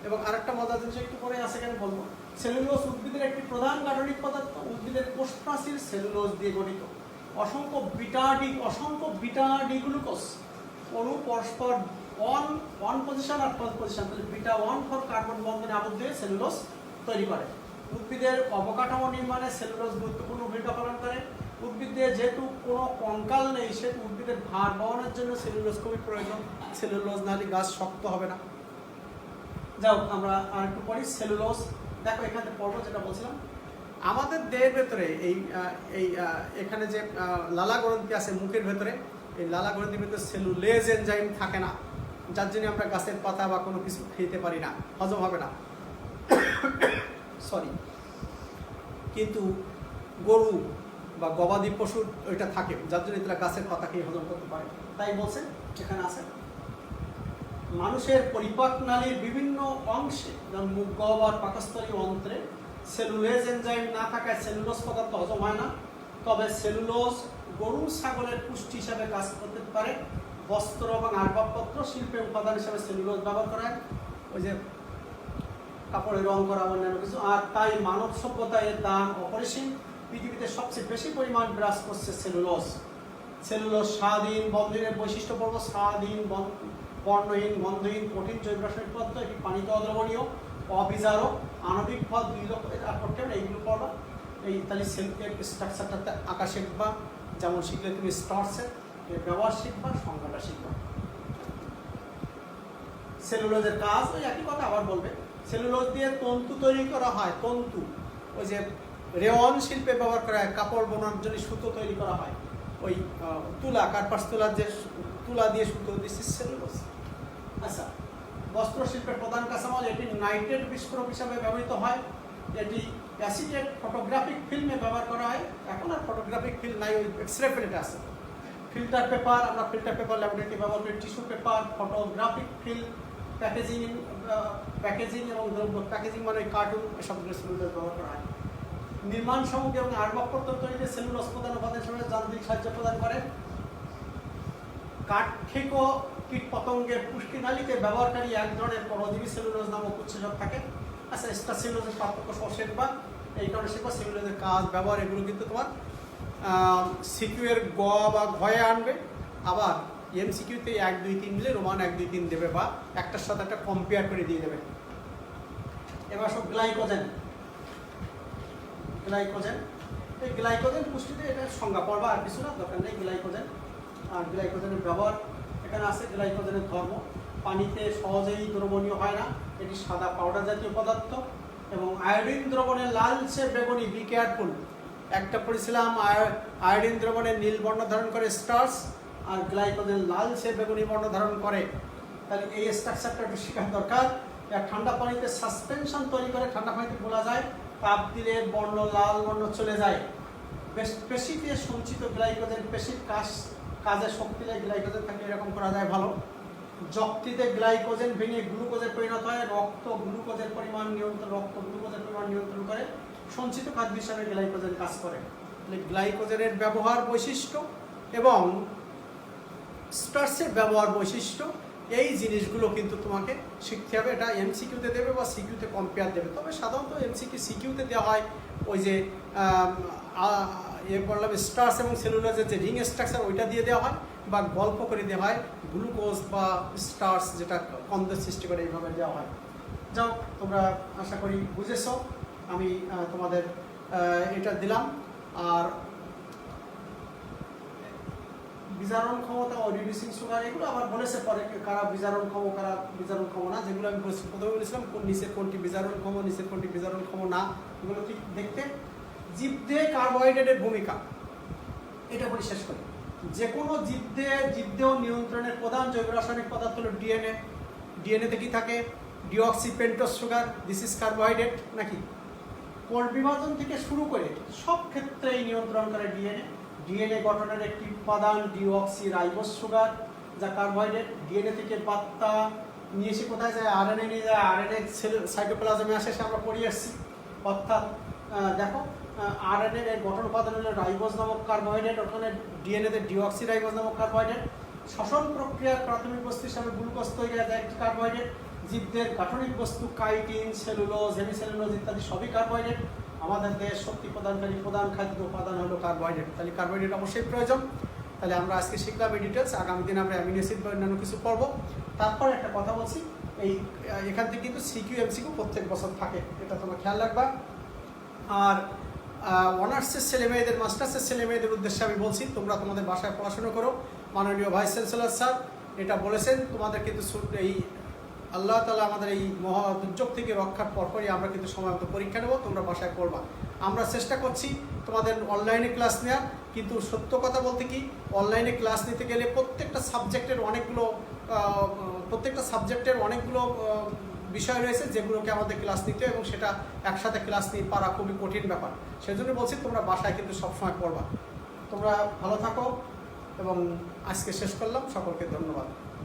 এবং আরেকটা মজার জিনিস একটু পরে আছে, এখানে বলবো। সেলুলোজ উদ্ভিদের একটি প্রধান গাঠনিক পদার্থ। উদ্ভিদের কোষ প্রাচীর সেলুলোজ দিয়ে গঠিত। অসংখ্য বিটা ডি গ্লুকোজ অণু পরস্পর ওয়ান পজিশন আর ফার্স্ট পজিশন, তাহলে বিটা 1 ফর কার্বন বন্ধনে আবদ্ধ হয়ে সেলুলোজ তৈরি করে। উদ্ভিদের অবকাঠামো নির্মাণে সেলুলোজ গুরুত্বপূর্ণ ভূমিকা পালন করে। উদ্ভিদে যেহেতু কোনো কঙ্কাল নেই, সেহেতু উদ্ভিদের ভার বহনের জন্য সেলুলোজ খুবই প্রয়োজন। সেলুলোজ নাহলে গাছ শক্ত হবে না। যাও আমরা আর একটু পড়ি। সেলুলোজ দেখো, এখানে পড়বো যেটা বলছিলাম। আমাদের দেহের ভেতরে এই এখানে যে লালা গ্রন্থি আছে মুখের ভেতরে, এই লালা গ্রন্থির ভেতরে সেলুলেজ এনজাইম থাকে না, যার জন্য আমরা গাছের পাতা বা কোনো কিছু খেতে পারি না, হজম হবে না। সরি, কিন্তু গরু বা গবাদি পশুর ওইটা থাকে, যার জন্য তারা গাছের পাতা খেয়ে হজম করতে পারে। তাই বলছেন এখানে আছে। মানুষের পরিপাক নালীর বিভিন্ন অংশে, যেমন মুখ, গহ্বর, পাকস্থলী অন্ত্রে সেলুলেজ এনজাইম না থাকায় সেলুলোজ পদার্থ হজম হয় না। তবে সেলুলোজ গরু ছাগলের পুষ্টি হিসাবে কাজ করতে পারে। বস্ত্র এবং আসবাবপত্র শিল্পে উপাদান হিসাবে সেলুলোজ ব্যবহার করা হয়, ওই যে কাপড়ের রং করা, অন্যান্য কিছু। আর তাই মানব সভ্যতায় এর দাম অপরিসীম। পৃথিবীতে সবচেয়ে বেশি পরিমাণ বিরাজ করছে সেলুলোজ। সেলুলোজ স্বাদহীন, বন্ধহীনের বৈশিষ্ট্য পর্ব। স্বাদহীন, বর্ণহীন, গন্ধহীন, কঠিন জৈব রাসায়নিক পদার্থ। এটি পানিতে অদ্রবণীয়, অবিজারক, আণবিক পদ 2 লক্ষ করতে হবে। এইগুলো পড়বা। এই তাহলে সেলুলোজের স্ট্রাকচারটাতে আঁকা শিখবা, যেমন শিখলে তুমি স্টার্চের ব্যবহার শিখবা, সংজ্ঞাটা শিখবা। সেলুলোজের কাজ ওই একই কথা আবার বলবে। সেলুলোজ দিয়ে তন্তু তৈরি করা হয়। তন্তু, ওই যে রেওয়ান শিল্পে ব্যবহার করা হয়, কাপড় বোনার জন্য সুতো তৈরি করা হয়। ওই তুলা, কার্পাস তুলার যে তুলা দিয়ে সুতো, দিস ইজ সেলুলোজ। আচ্ছা, বস্ত্র শিল্পের প্রধান কাঁচামাল। এটি নাইট্রেট বিস্ফোরক হিসাবে ব্যবহৃত হয়। এটি অ্যাসিটেট ফটোগ্রাফিক ফিল্মে ব্যবহার করা হয়। এখন আর ফটোগ্রাফিক ফিল্ম নাই, ওই এক্সরে ফিল্মে আছে। ফিল্টার পেপার, আমরা ফিল্টার পেপার ল্যাবরেটরি ব্যবহার করি। Tissue paper, photographic film, packaging এবং দ্রব্য প্যাকেজিং মানে কার্টুন, এসবগুলো সেলুলোজ ব্যবহার করা হয়। নির্মাণ সামগ্রী এবং আসবাবপত্র তৈরিতে সেলুলোজ প্রধান উপাদান হিসেবে যান্ত্রিক সাহায্য প্রদান করে। কাঠঠেকো কীট পতঙ্গের পুষ্টিনালীতে ব্যবহারকারী এক ধরনের পরজীবী সেলুলোজ নামক উৎসেচক থাকে। আচ্ছা, এক্সট্রা সেলুলোজের পার্থক্য সহ শিখবা। এই কারণে শিখবা সেলুলোজের কাজ, ব্যবহার, এগুলো কিন্তু তোমার সিকিউয়ের গ বা ঘয়ে আনবে। আবার এমসিকিউতে 1 2 3 মিলে রোমান 1 2 3 দেবে বা একটার সাথে একটা কম্পেয়ার করে দিয়ে দেবে। এবার সব গ্লাইকোজেন, এই গ্লাইকোজেন পুষ্টিতে এটা সংজ্ঞা পড়বা, আর কিছু না, দরকার নেই। গ্লাইকোজেন আর গ্লাইকোজেনের ব্যবহার এখানে আছে। গ্লাইকোজেনের ধর্ম, পানিতে সহজেই দ্রবণীয় হয় না, এটি সাদা পাউডার জাতীয় পদার্থ এবং আয়োডিন দ্রবণে লালচে বেগুনি, বি কেয়ারফুল। একটা পড়েছিলাম আয়োডিন দ্রবণে নীল বর্ণ ধারণ করে স্টার্চ, আর গ্লাইকোজেন লালচে বেগুনি বর্ণ ধারণ করে। তাহলে এই স্ট্রাকচারটা একটু শেখার দরকার। ঠান্ডা পানিতে সাসপেনশন তৈরি করে, ঠান্ডা পানিতে গোলা যায়, তাপ দিলে বর্ণ লাল বর্ণ চলে যায়। পেশিতে সঞ্চিত গ্লাইকোজেন, পেশির কাজে শক্তি দেয় গ্লাইকোজেন থাকে, এরকম করা যায় ভালো। যকৃতে গ্লাইকোজেন ভেঙে গ্লুকোজে পরিণত হয়, রক্ত গ্লুকোজের পরিমাণ নিয়ন্ত্রণ করে, সঞ্চিত খাদ্য হিসাবে গ্লাইকোজেন কাজ করে। গ্লাইকোজেনের ব্যবহার বৈশিষ্ট্য এবং স্টার্চের ব্যবহার বৈশিষ্ট্য, এই জিনিসগুলো কিন্তু তোমাকে শিখতে হবে। এটা এমসিকিউতে দেবে বা সিকিউতে কম্পেয়ার দেবে। তবে সাধারণত সিকিউতে দেওয়া হয় ওই যে বললাম স্টার্চ এবং সেলুলোজের যে রিং স্ট্রাকচার, ওইটা দিয়ে দেওয়া হয়, বা গল্প করে দেওয়া হয় গ্লুকোজ বা স্টার্চ, যেটা কন্দের সৃষ্টি করে, এইভাবে দেওয়া হয়। যাও, তোমরা আশা করি বুঝেছ। আমি তোমাদের এটা দিলাম। আর বিজারণ ক্ষমতা ও রিডিউসিং সুগার, এগুলো আবার বলেছে পরে কারা বিজারণক্ষম কারা বিজারণক্ষম না। যেগুলো আমি প্রথমে বলেছিলাম নিচের কোনটি বিজারণক্ষম, নিচের কোনটি বিজারণক্ষম না, এগুলো ঠিক দেখতে। জীবদেহে কার্বোহাইড্রেটের ভূমিকা, এটা বলে শেষ করি। যে কোনো জীবদেহ নিয়ন্ত্রণের প্রধান জৈব রাসায়নিক পদার্থ হলো ডিএনএ। ডিএনএতে কি থাকে? Deoxy pentose sugar, this is carbohydrate নাকি? কোষ বিভাজন থেকে শুরু করে সব ক্ষেত্রেই নিয়ন্ত্রণ করে ডিএনএ। ডিএনএ গঠনের একটি উপাদান ডিঅক্সি রাইবোজ সুগার, যা কার্বোহাইড্রেট। ডিএনএ থেকে বার্তা নিয়ে এসে কোথায় যায়? আরএনএ নিয়ে যায়। আরএনএ সাইটোপ্লাজমে আসে, সে আমরা পড়িয়ে আসছি। অর্থাৎ দেখো, আরএনএ এর গঠন উপাদান হলো রাইবোজ নামক কার্বোহাইড্রেট, ওখানে ডিএনএতে ডিঅক্সি রাইবোজ নামক কার্বোহাইড্রেট। শ্বসন প্রক্রিয়ার প্রাথমিক বস্তু হিসাবে গ্লুকোজ তৈরি হয়, একটি কার্বোহাইড্রেট। জীবদের গাঠনিক বস্তু কাইটিন, সেলুলোজ, হেমিসেলুলোজ ইত্যাদি সবই কার্বোহাইড্রেট। আমাদের দেশ শক্তি প্রদানকারী প্রধান খাদ্য উপাদান হলো কার্বোহাইড্রেট। তাহলে কার্বোহাইড্রেট অবশ্যই প্রয়োজন। তাহলে আমরা আজকে শিখলাম এই ডিটেলস। আগামী দিন আমরা অ্যামিনো অ্যাসিড বা অন্যান্য কিছু পড়বো। তারপর একটা কথা বলছি, এখান থেকে কিন্তু সিকিউ এমসিকিউ প্রত্যেক বছর থাকে, এটা তোমরা খেয়াল রাখবা। আর অনার্সের ছেলেমেয়েদের, মাস্টার্সের ছেলেমেয়েদের উদ্দেশ্যে আমি বলছি, তোমরা তোমাদের বাসায় পড়াশোনা করো। মাননীয় ভাইস চ্যান্সেলর স্যার এটা বলেছেন, তোমাদের কিন্তু এই আল্লাহ তাআলা আমাদের এই মহা দুর্যোগ থেকে রক্ষার পরপরই আমরা কিন্তু সময় মতো পরীক্ষা নেব, তোমরা বাসায় পড়বা। আমরা চেষ্টা করছি তোমাদের অনলাইনে ক্লাস নেওয়ার, কিন্তু সত্য কথা বলতে কি, অনলাইনে ক্লাস নিতে গেলে প্রত্যেকটা সাবজেক্টের অনেকগুলো বিষয় রয়েছে, যেগুলোকে আমাদের ক্লাস নিতে, এবং সেটা একসাথে ক্লাস নিয়ে পারা খুবই কঠিন ব্যাপার। সেজন্য বলছি তোমরা বাসায় কিন্তু সবসময় পড়বা। তোমরা ভালো থাকো, এবং আজকে শেষ করলাম। সকলকে ধন্যবাদ।